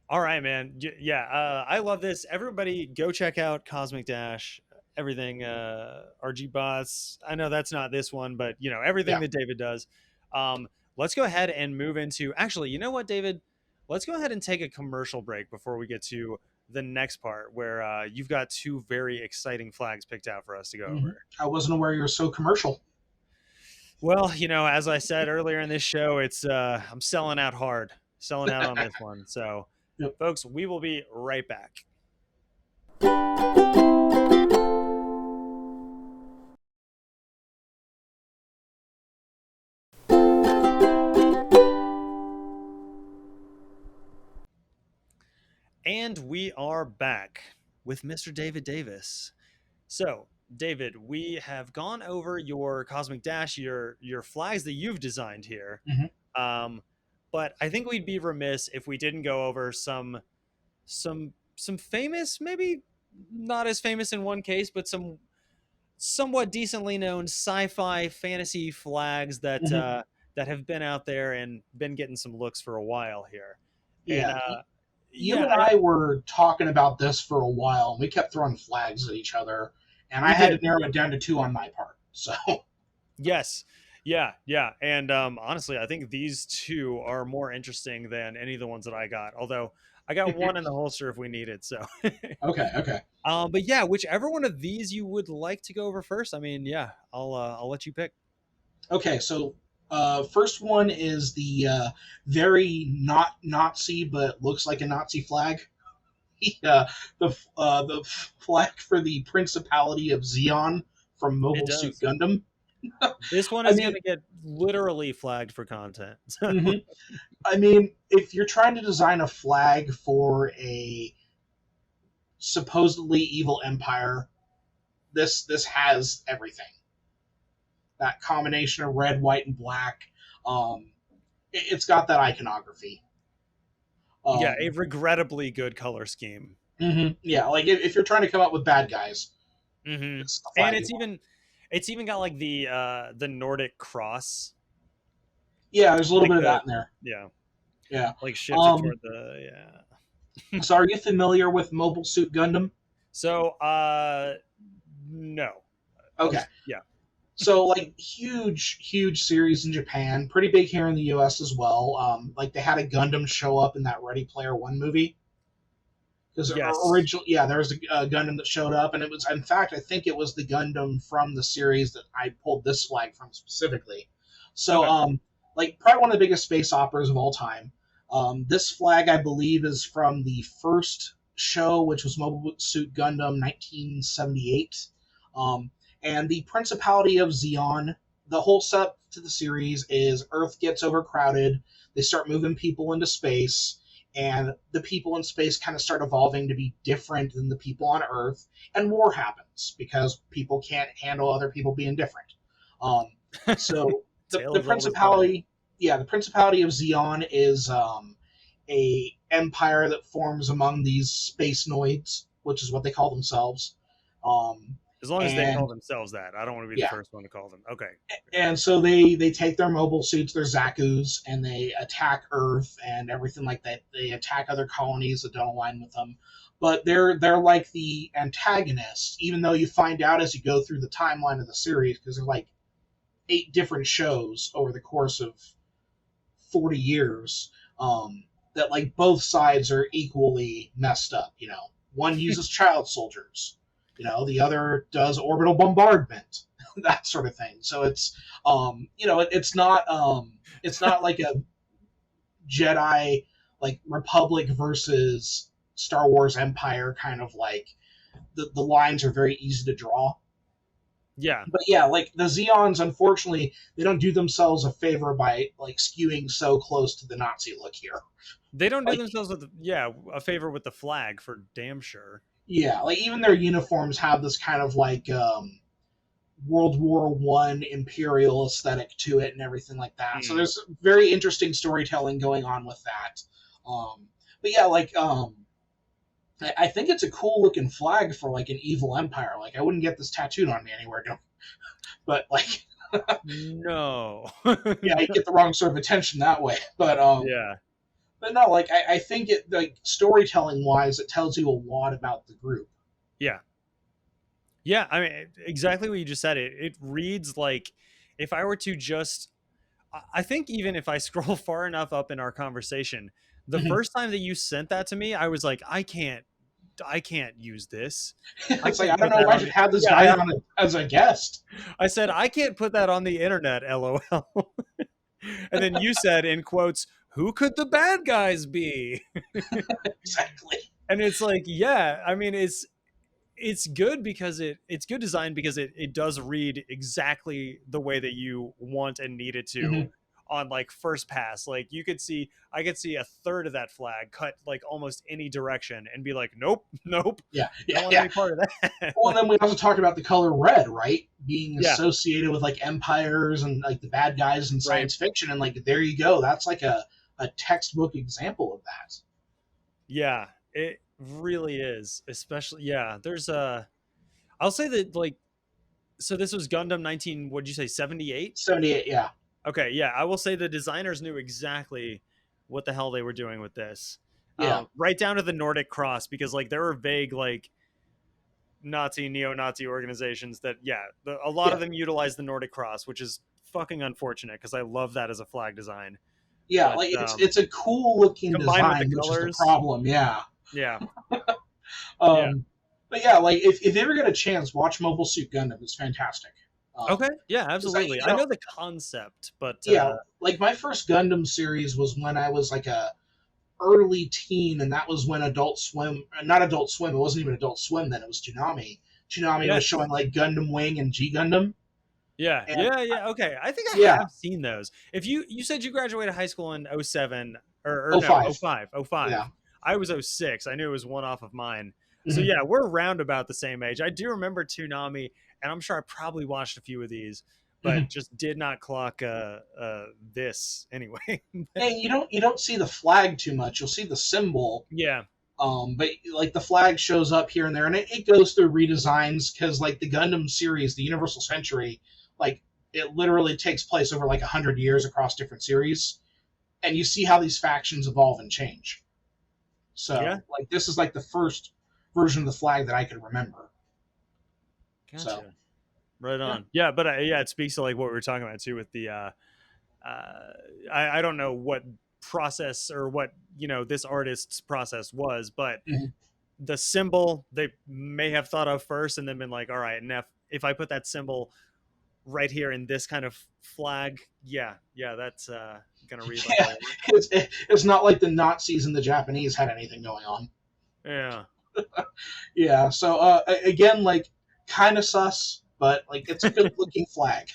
All right, man. Yeah, I love this. Everybody, go check out Cosmic Dash. Everything, RG Bots. I know that's not this one, but you know everything Yeah. that David does. Let's go ahead and move into. Actually, you know what, David? Let's go ahead and take a commercial break before we get to the next part, where you've got two very exciting flags picked out for us to go Hmm. over. I wasn't aware you were so commercial. Well, you know, as I said earlier in this show, it's I'm selling out hard, selling out on this one. So, Yep. folks, we will be right back. And we are back with Mr. David Davis. So, David, we have gone over your Cosmic Dash, your flags that you've designed here. Hmm. Um, but I think we'd be remiss if we didn't go over some famous, maybe not as famous in one case, but some somewhat decently known sci-fi fantasy flags that Hmm. that have been out there and been getting some looks for a while here. And Yeah. You yeah, and I were talking about this for a while, and we kept throwing flags at each other, and I we had to did. narrow it down to two on my part. So, Yes. Yeah, yeah. And honestly, I think these two are more interesting than any of the ones that I got. Although I got one in the holster if we need it. So, okay, okay. but yeah, whichever one of these you would like to go over first. I mean, yeah, I'll let you pick. Okay, so first one is the very not Nazi but looks like a Nazi flag. The flag for the Principality of Xeon from It Mobile Suit does. Gundam. This one I is going mean, to get literally flagged for content. So, mhm. I mean, if you're trying to design a flag for a supposedly evil empire, this has everything. That combination of red, white, and black. Um, it's got that iconography. yeah, a Um, regrettably good color scheme. yeah, like if you're trying to come up with bad guys, Hmm. this is the And flag you want. it's even got like the Nordic cross, Yeah, there's a little like bit of the that in there. yeah, Yeah. like shifted Um, toward the yeah. so are you familiar with Mobile Suit Gundam? So, no. Okay. Yeah. So like huge series in Japan, pretty big here in the U.S. as well. Like they had a Gundam show up in that Ready Player One movie because Yes. originally, yeah, there was a Gundam that showed up, and it was, in fact, I think it was the Gundam from the series that I pulled this flag from specifically. So, Okay. like probably one of the biggest space operas of all time. This flag, I believe, is from the first show, which was Mobile Suit Gundam 1978. Um, and the Principality of Xeon, the whole setup to the series is Earth gets overcrowded. They start moving people into space, and the people in space kind of start evolving to be different than the people on Earth, and war happens because people can't handle other people being different. Um, so Tale the as old as time. Principality, yeah, the Principality of Xeon is a empire that forms among these space noids, which is what they call themselves. Um, As long as they call and themselves that, I don't want to be the yeah, first one to call them. Okay. and so they take their mobile suits, their Zaku's, and they attack Earth and everything like that. They attack other colonies that don't align with them, but they're like the antagonists. Even though you find out as you go through the timeline of the series, because they're like 8 different shows over the course of 40 years. That like both sides are equally messed up. You know, one uses child soldiers. You know, the other does orbital bombardment, that sort of thing. So it's it's not like a Jedi like Republic versus Star Wars Empire kind of like the lines are very easy to draw. Yeah. But yeah, like the Zeons, unfortunately, they don't do themselves a favor by like skewing so close to the Nazi look here. They don't do Like, themselves a favor with the flag for damn sure. yeah, like even their uniforms have this kind of like World War One imperial aesthetic to it and everything like that. So there's very interesting storytelling going on with that. But yeah, like I think it's a cool looking flag for like an evil empire. Like I wouldn't get this tattooed on me anywhere, but like No. yeah, you get the wrong sort of attention that way. Yeah. But no, like I think it like storytelling wise, it tells you a lot about the group. Yeah. Yeah, I mean exactly what you just said. It reads like if I were to just I think even if I scroll far enough up in our conversation, the first time that you sent that to me, I was like, I can't use this. It's like I don't know if I should have this guy on as a guest. I said I can't put that on the internet, LOL. And then you said in quotes, "Who could the bad guys be?" Exactly. And it's like, yeah, I mean, it's good because it's good design because it does read exactly the way that you want and need it to on like first pass. Like I could see a third of that flag cut like almost any direction and be like, nope, Yeah, don't want any part of that. Well, and then we also talked about the color red, right? Being associated with like empires and like the bad guys in science fiction, and like there you go. That's like a textbook example of that. Yeah, it really is. Especially, there's I'll say that like, so this was Gundam 19, what'd you say, 78? 78, yeah. Okay, yeah, I will say the designers knew exactly what the hell they were doing with this. Yeah. Right down to the Nordic Cross, because like there were vague like neo-Nazi organizations that a lot of them utilize the Nordic Cross, which is fucking unfortunate because I love that as a flag design. Yeah, but, like it's a cool looking design, with the which colors, is the problem. Yeah. Yeah. But yeah, like if you ever get a chance, watch Mobile Suit Gundam. It's fantastic. Okay. Yeah, absolutely. I know the concept, but like my first Gundam series was when I was like a early teen, and that was when Adult Swim, not Adult Swim, it wasn't even Adult Swim then, it was Toonami. Toonami was showing like Gundam Wing and G Gundam. Yeah, okay. I think I have seen those. If you said you graduated high school in 07 or 05. Yeah. I was 06. I knew it was one off of mine. So yeah, we're around about the same age. I do remember Toonami, and I'm sure I probably watched a few of these, but just did not clock this anyway. And you don't see the flag too much. You'll see the symbol. Yeah. But like the flag shows up here and there, and it goes through redesigns because like the Gundam series, the Universal Century, like it literally takes place over like 100 years across different series, and you see how these factions evolve and change. So like this is like the first version of the flag that I could remember. Gotcha. So, right on. Yeah, but it speaks to like what we were talking about too with the I don't know what process or what this artist's process was, but the symbol they may have thought of first and then been like, all right, and if I put that symbol right here in this kind of flag, that's gonna read like it's not like the Nazis and the Japanese had anything going on. Yeah. So again, like kind of sus, but like it's a good looking flag.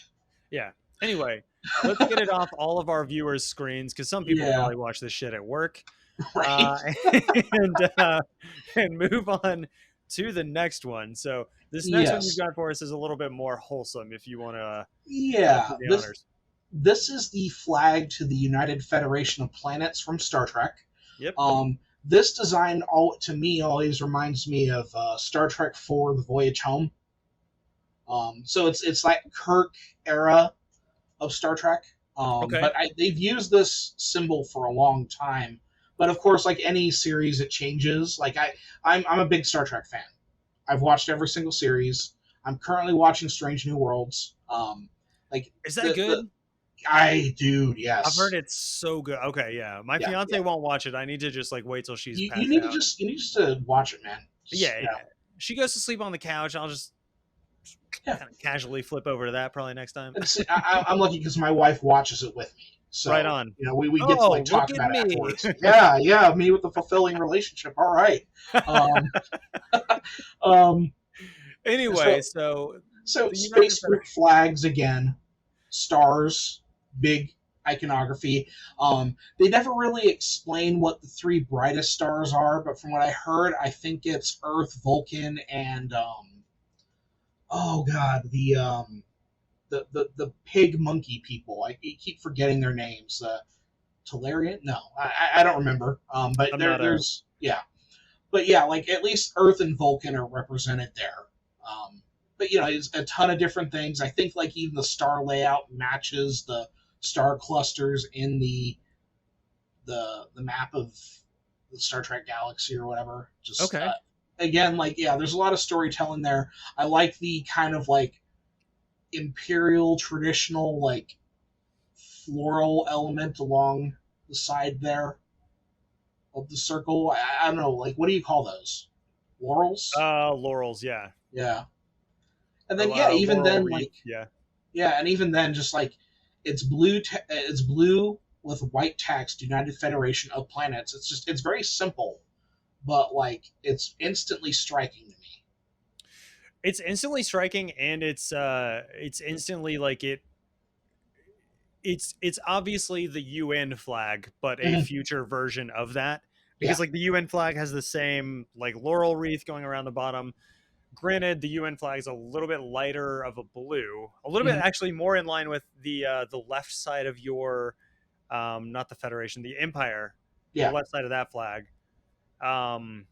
Yeah. Anyway, let's get it off all of our viewers' screens because some people probably watch this shit at work. Right. And move on to the next one. So this next one you've got for us is a little bit more wholesome if you want to this is the flag to the United Federation of Planets from Star Trek. Yep. This design to me always reminds me of Star Trek IV: The Voyage Home. So it's like Kirk era of Star Trek. But they've used this symbol for a long time. But of course, like any series, it changes. Like I'm a big Star Trek fan. I've watched every single series. I'm currently watching Strange New Worlds. Is that good? Yes. I've heard it's so good. Okay, yeah. My fiance won't watch it. I need to just like wait till she's you need out. You need to watch it, man. Yeah. She goes to sleep on the couch. I'll just kind of casually flip over to that probably next time. I'm lucky because my wife watches it with me. So, right on. We get to like talk about it afterwards. Yeah, me with the fulfilling relationship. All right. Anyway, so So The United spaceport flags again, stars, big iconography. They never really explain what the three brightest stars are, but from what I heard, I think it's Earth, Vulcan, and oh god, the pig monkey people. I keep forgetting their names. Tolarian? No, I don't remember. But I'm not a. there's yeah, but yeah, like at least Earth and Vulcan are represented there. But it's a ton of different things. I think like even the star layout matches the star clusters in the map of the Star Trek galaxy or whatever. Just Okay. again, like there's a lot of storytelling there. I like the kind of like imperial traditional like floral element along the side there of the circle. I don't know, like what do you call those? Laurels? Laurels, yeah. Yeah. And then even Laurel then wreath, like yeah. and even then just like it's blue it's blue with white text, United Federation of Planets. It's very simple, but like it's instantly striking to me. It's instantly striking, and it's instantly like it's obviously the UN flag, but a Mhm. future version of that. Yeah. Because like the UN flag has the same like laurel wreath going around the bottom. Granted, the UN flag is a little bit lighter of a blue, a little bit Mhm. actually more in line with the left side of your not the Federation, the Empire, the Yeah. left side of that flag. Um,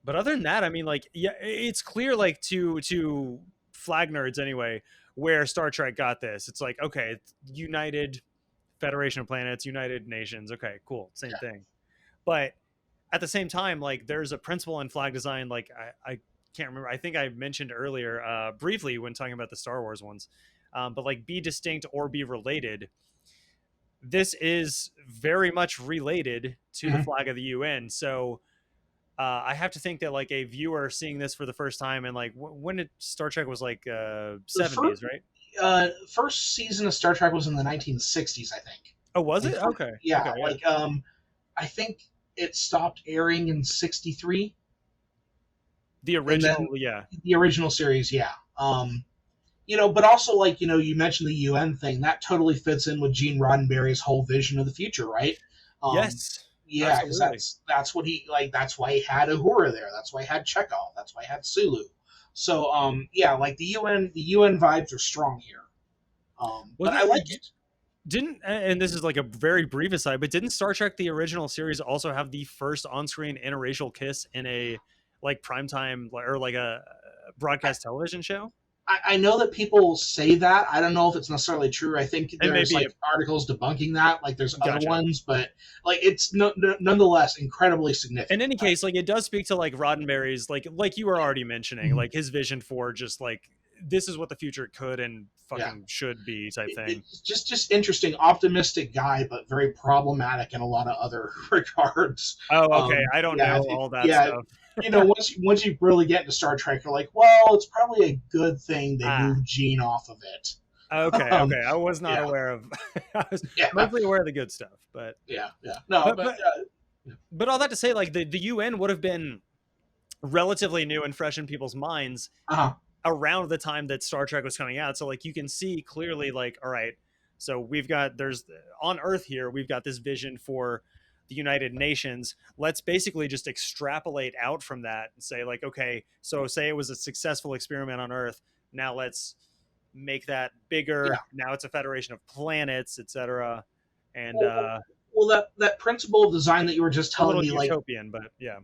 but other than that, I mean, like, yeah, it's clear, like to flag nerds anyway, where Star Trek got this. It's like, okay, it's United Federation of Planets, United Nations. Okay, cool, same Yeah. thing. But at the same time, like, there's a principle in flag design. Like, I can't remember. I think I mentioned earlier briefly when talking about the Star Wars ones. But like, be distinct or be related. This is very much related to the Mhm. flag of the UN. So I have to think that like a viewer seeing this for the first time and like when did Star Trek was like The 70s, right? first season of Star Trek was in the 1960s, I think. Oh, was Like, it? Okay. yeah, Okay. Yeah. like I think it stopped airing in '63, The and then original, yeah. the original series, yeah. But also like you mentioned the UN thing that totally fits in with Gene Roddenberry's whole vision of the future, right? Um, Yes. yeah, because Absolutely. that's what he like. That's why he had Uhura there. That's why he had Chekhov. That's why he had Sulu. So yeah, like the UN vibes are strong here. Was But I like it it. didn't and this is like a very brief aside, but didn't Star Trek the original series also have the first on-screen interracial kiss in a like primetime or like a broadcast television show? I know that people say that. I don't know if it's necessarily true. I think And there's maybe like articles debunking that. Like there's other gotcha. ones, but like it's nonetheless incredibly In significant. any case, like it does speak to like Roddenberry's like you were already mentioning, Mhm. like his vision for just like this is what the future could and Yeah, fucking should be type thing. it's just interesting, optimistic guy, but very problematic in a lot of other regards. Oh, okay. I don't Yeah, know all that yeah. stuff. Once you really get into Star Trek, you're like, well, it's probably a good thing they Ah, moved Gene off of it. okay, Um, okay. I was not yeah, aware of. I was yeah, mostly aware of the good stuff, yeah. No, but but but but all that to say, like the UN would have been relatively new and fresh in people's minds uh, around the time that Star Trek was coming out. So like you can see clearly, like, all right, so there's on Earth here, we've got this vision for the United Nations. Let's basically just extrapolate out from that and say, like, okay, so say it was a successful experiment on Earth. Now let's make that yeah. bigger. Now it's a federation of planets, etc. And Well, that principle of design that you were just a telling little me, like, utopian, but yeah.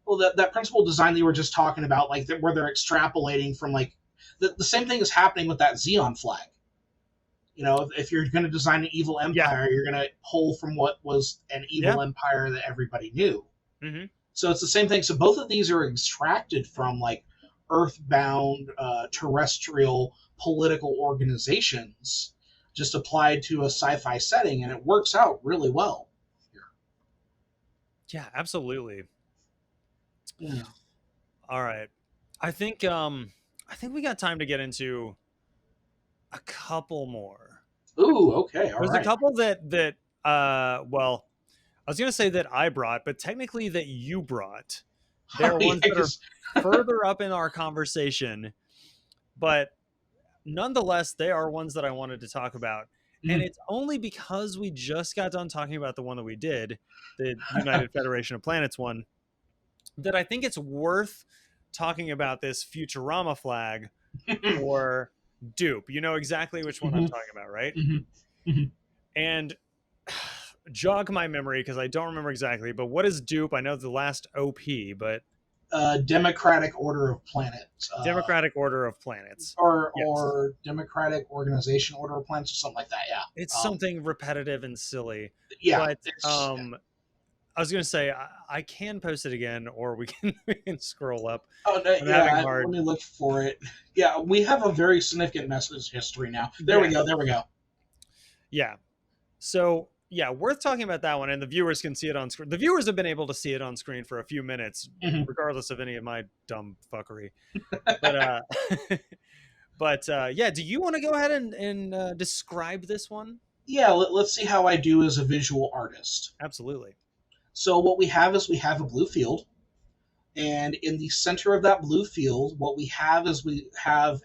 well, that principle of design that you were just talking about, like, where they're extrapolating from, like, the same thing is happening with that Xeon flag. If you're going to design an evil Yeah. empire, you're going to pull from what was an Yeah. evil empire that everybody knew. Hmm. So it's the same thing. So both of these are extracted from like earthbound terrestrial political organizations, just applied to a sci-fi setting, and it works out really well. Yeah, absolutely. Yeah. All right. I think we got time to get into a couple more. Ooh, okay, all There's a right. couple that well, I was gonna say that I brought, but technically that you brought. Oh, They're yeah, ones that are 'cause- further up in our conversation, but nonetheless, they are ones that I wanted to talk about. And Mhm. it's only because we just got done talking about the one that we did, the United Federation of Planets one, that I think it's worth talking about this Futurama flag for dupe. You know exactly which one I'm Mhm. talking about, right? Mhm. Mhm. And jog my memory because I don't remember exactly, but what is dupe? I know the last OP, but Democratic Order of Planets, Democratic Order of Planets. Yes. or Democratic Organization Order of Planets, or something like that. Yeah. It's something repetitive and silly. Yeah. But It's I was gonna say I can post it again, or we can we can scroll up. Oh no, I'm having yeah. Let hard. me look for it. Yeah, we have a very significant message history now. There we Yes. go. There we go. Yeah. So yeah, worth talking about that one, and the viewers can see it on screen. The viewers have been able to see it on screen for a few minutes, Mhm. regardless of any of my dumb fuckery. But yeah, do you want to go ahead and describe this one? Yeah, let's see how I do as a visual artist. Absolutely. So what we have is we have a blue field, and in the center of that blue field, what we have is we have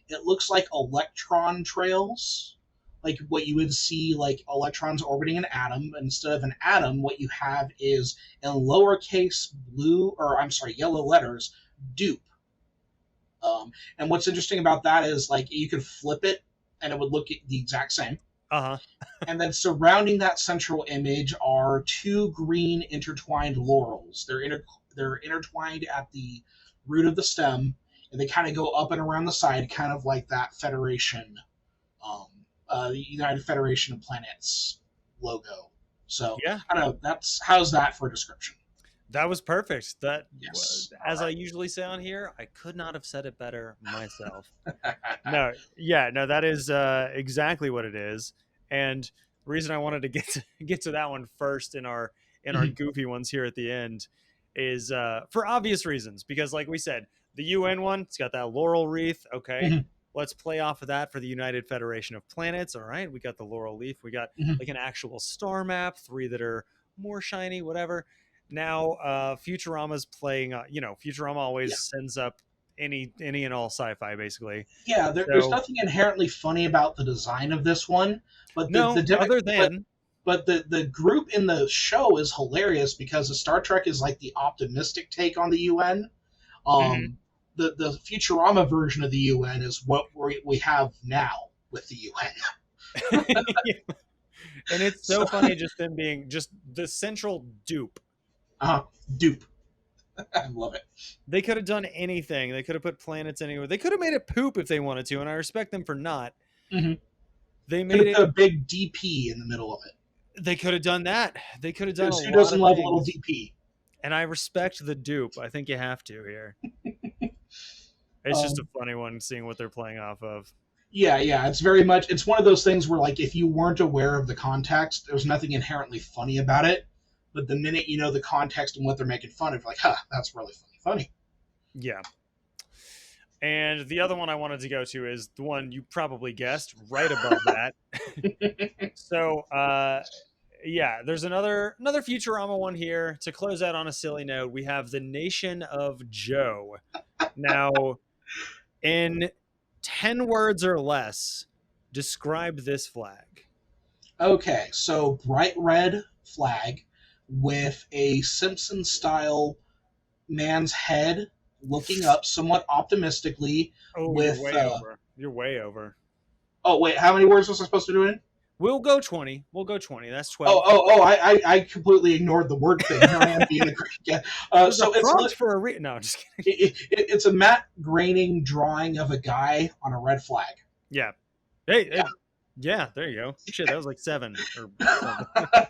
it looks like electron trails, like what you would see like electrons orbiting an atom. Instead of an atom, what you have is in lowercase blue, or I'm sorry, yellow letters, dupe. And what's interesting about that is like you could flip it and it would look the exact same. Uh huh. And then surrounding that central image are two green intertwined laurels. They're intertwined at the root of the stem, and they kind of go up and around the side, kind of like that Federation, the United Federation of Planets logo. So Yeah, I don't know. How's that for a description? that was perfect. That Yes. was, All as I right. usually say on here, I could not have said it better myself. No, yeah, no, that is exactly what it is. And the reason I wanted to get to that one first in our Mhm. goofy ones here at the end is for obvious reasons. Because, like we said, the UN one, it's got that laurel wreath. Okay, Mhm. let's play off of that for the United Federation of Planets. All right, we got the laurel leaf. We got Mhm. like an actual star map, three that are more shiny, whatever. Now, Futurama's playing. Futurama Yeah. always sends up any and all sci-fi basically. Yeah, there's So nothing inherently funny about the design of this one, but no, other than the group in the show is hilarious because the Star Trek is like the optimistic take on the UN. Mhm. Um, the Futurama version of the UN is what we have now with the UN. and it's so So, funny just them being just the central dupe. uh, dupe. I love it. They could have done anything. They could have put planets anywhere. They could have made it poop if they wanted to, and I respect them for not. Mm-hmm. They Could made have it. put a big DP in the middle of it They could have done that. They could have done a because who lot doesn't of love a little things. DP? And I respect the dupe. I think you have to here. It's just a Um, funny one seeing what they're playing off of. yeah. It's one of those things where like if you weren't aware of the context, there's nothing inherently funny about it. But the minute you know the context and what they're making fun of, like, huh, that's really funny. Yeah. And the other one I wanted to go to is the one you probably guessed, right above that. So, yeah, there's another Futurama one here to close out on a silly note. We have the Nation of Joe. Now, in 10 words or less, describe this flag. Okay, so bright red flag with a Simpson style man's head looking up somewhat optimistically Oh, you're with way over. You're way over. oh wait, how many words was I supposed to do it in? We'll go 20. We'll go 20. That's Oh 12. I completely ignored the word thing. Here I am being a yeah. There's a So it's prompt for a no, just kidding. it's a matte graining drawing of a guy on a red flag. Yeah. Hey, Yeah. yeah, there you go. Shit, that was like 7 or something.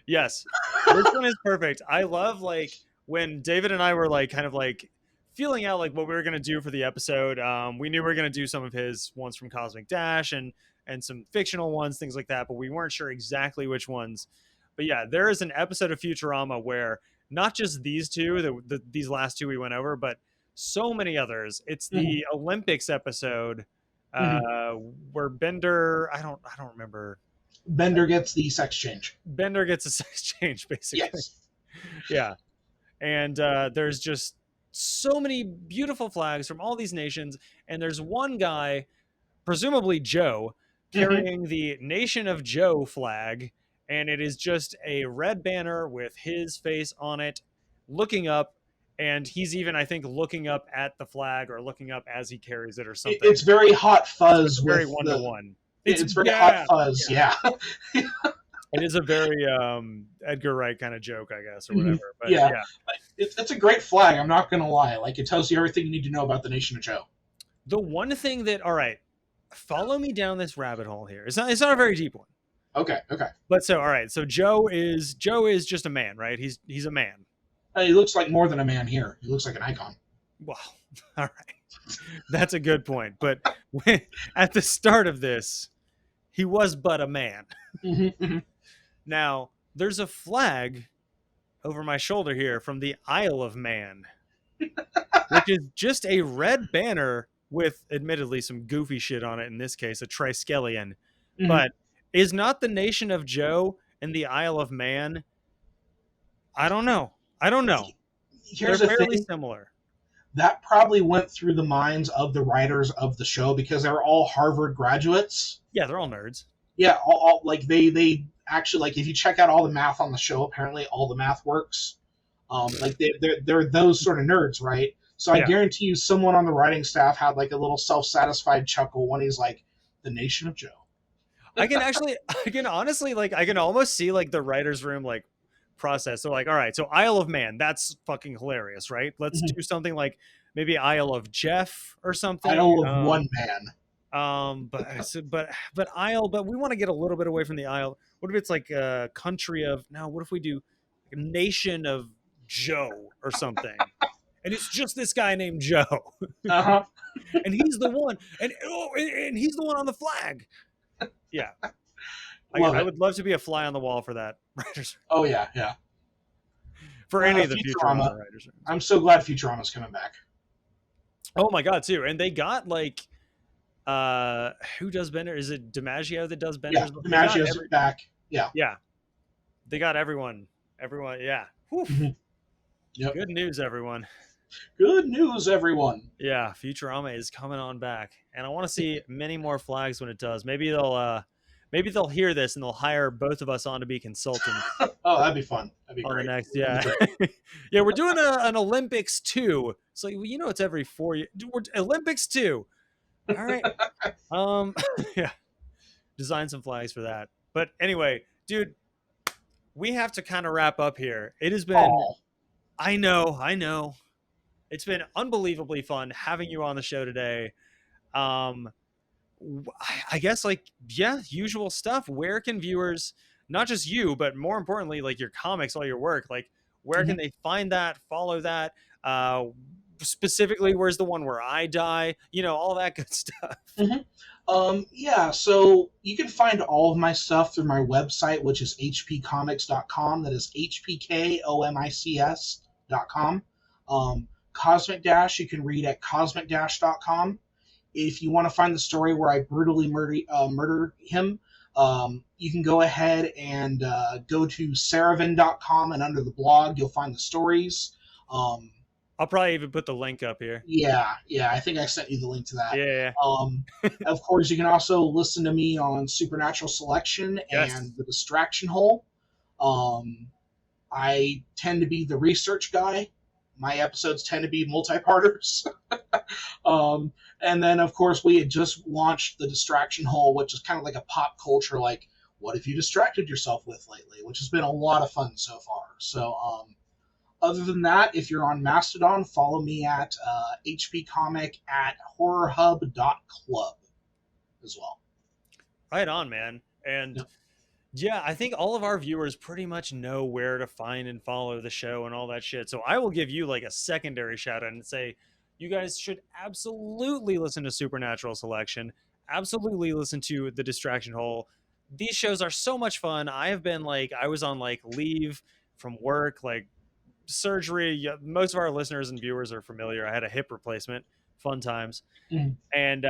Yes. This one is perfect. I love like when David and I were like kind of like feeling out like what we were gonna do for the episode. We knew we were gonna do some of his ones from Cosmic Dash and some fictional ones, things like that, but we weren't sure exactly which ones. But yeah, there is an episode of Futurama where not just these two, these last two we went over, but so many others. It's the Olympics episode where Bender, I don't remember. Bender gets the sex change. Bender gets a sex change, basically. Yes. Yeah. And there's just so many beautiful flags from all these nations, and there's one guy, presumably Joe, Hmm. carrying the Nation of Joe flag, and it is just a red banner with his face on it, looking up, and he's even, I think, looking up at the flag or looking up as he carries it or something. It's very hot So it's fuzz a very with one to the. one. It's It's very hot yeah, fuzz. Yeah. it is a very Edgar Wright kind of joke, I guess, or Mhm. whatever. But Yeah. yeah, It's a great flag. I'm not gonna lie. Like it tells you everything you need to know about the Nation of Joe. the one thing that, all right, follow me down this rabbit hole here. It's not a very deep one. Okay. Okay. But so all right, so Joe is just a man, right? He's a man. He looks like more than a man here. He looks like an icon. Well, all right, that's a good point. But at the start of this, he was but a man. Hmm. Now there's a flag over my shoulder here from the Isle of Man, which is just a red banner with, admittedly, some goofy shit on it. In this case, a triskelion, Hmm. but is not the Nation of Joe and the Isle of Man? I don't know. I don't know. They're Here's the fairly thing. similar. That probably went through the minds of the writers of the show because they're all Harvard graduates. Yeah, they're all nerds. Yeah, all like they actually like if you check out all the math on the show, apparently all the math works. Like they're those sort of nerds, right? So I Yeah. guarantee you, someone on the writing staff had like a little self-satisfied chuckle when he's like, "The Nation of Joe." I can honestly, like, I can almost see like the writer's room like process. So like, all right, so Isle of Man, that's fucking hilarious, right? Let's Mhm. do something like maybe Isle of Jeff or something. Idol of one man. But Isle, but we want to get a little bit away from the Isle. What if it's like a country of, no, what if we do like a nation of Joe or something? And it's just this guy named Joe, Uh huh. and he's the one, and he's the one on the flag. Yeah, Love I it. would love to be a fly on the wall for that writers, Oh yeah, yeah. for any of the Futurama. Futurama writers. I'm so glad Futurama's coming back. Oh my god, too, and they got like, who does Bender? Is it DiMaggio that does Yeah, Bender's? DiMaggio's back. Yeah. Yeah, they got everyone. Everyone, yeah. Whew. Mhm. Yep. Good news, everyone. Good news, everyone. Yeah, Futurama is coming on back, and I want to see many more flags when it does. Maybe they'll hear this and they'll hire both of us on to be consultants Oh, that'd be fun. That'd be on the great. next. Yeah, yeah, we're doing an Olympics 2. So it's every 4 years. We're Olympics 2. All right. Yeah, design some flags for that. But anyway, dude, we have to kind of wrap up here. It has been. Oh, I know. It's been unbelievably fun having you on the show today. I guess, like, yeah, usual stuff. Where can viewers, not just you, but more importantly, like your comics, all your work, like where can they find that, follow that? Specifically, where's the one where I die? All that good stuff. yeah, so you can find all of my stuff through my website, which is hpcomics.com. That is hpkomics.com. Cosmic Dash, you can read at cosmicdash.com. If you want to find the story where I brutally murder him, you can go ahead and go to saravan.com, and under the blog, you'll find the stories. I'll probably even put the link up here. Yeah, I think I sent you the link to that. Yeah. Of course, you can also listen to me on Supernatural Selection Yes. and The Distraction Hole. I tend to be the research guy. My episodes tend to be multi-parters. And then, of course, we had just launched The Distraction Hole, which is kind of like a pop culture, like, what have you distracted yourself with lately? Which has been a lot of fun so far. So, other than that, if you're on Mastodon, follow me at hpcomic at horrorhub.club as well. Right on, man. And Yep. yeah, I think all of our viewers pretty much know where to find and follow the show and all that shit. So I will give you like a secondary shout out and say, you guys should absolutely listen to Supernatural Selection. Absolutely listen to The Distraction Hole. These shows are so much fun. I was on like leave from work, like surgery. Yeah, most of our listeners and viewers are familiar. I had a hip replacement. Fun times. Mhm. And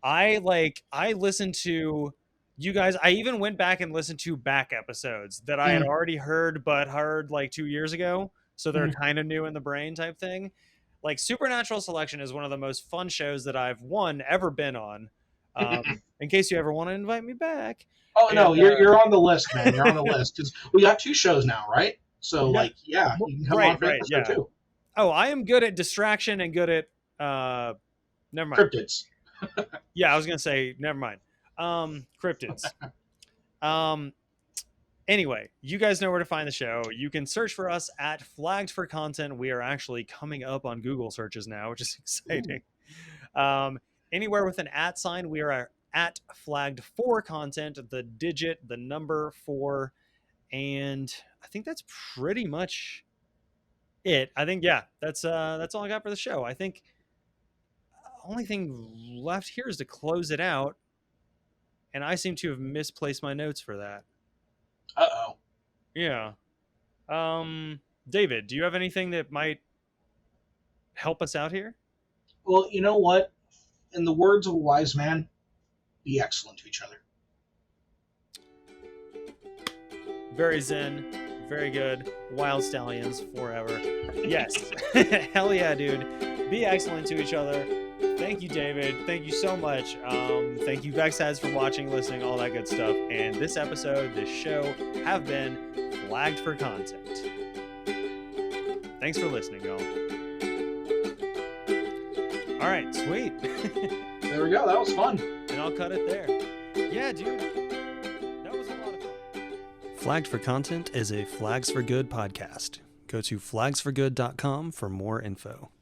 I listened to you guys. I even went back and listened to back episodes that I had already heard, but heard like 2 years ago. So they're kind of new in the brain type thing. like Supernatural Selection is one of the most fun shows that I've ever been on. In case you ever want to invite me back. Oh no, And, you're on the list, man. You're on the list because we got 2 shows now, right? So Yeah. you can come on for episode 2. Oh, I am good at distraction and good at never mind. Cryptids. Yeah, I was gonna say never mind. Cryptids. Anyway, you guys know where to find the show. You can search for us at Flagged for Content. We are actually coming up on Google searches now, which is exciting. Anywhere with an @ sign, we are at Flagged for Content, the digit, the number 4, and I think that's pretty much it. I think that's all I got for the show. I think only thing left here is to close it out, and I seem to have misplaced my notes for that. Uh-oh. Yeah. David, do you have anything that might help us out here? Well, you know what? In the words of a wise man, be excellent to each other. Very zen, very good. Wild stallions forever. Yes. Hell yeah, dude. Be excellent to each other. Thank you, David. Thank you so much. Thank you, Vexheads, for watching, listening, all that good stuff. And this episode, this show, have been Flagged for Content. Thanks for listening, y'all. All right, sweet. There we go. That was fun. And I'll cut it there. Yeah, dude. That was a lot of fun. Flagged for Content is a Flags for Good podcast. Go to flagsforgood.com for more info.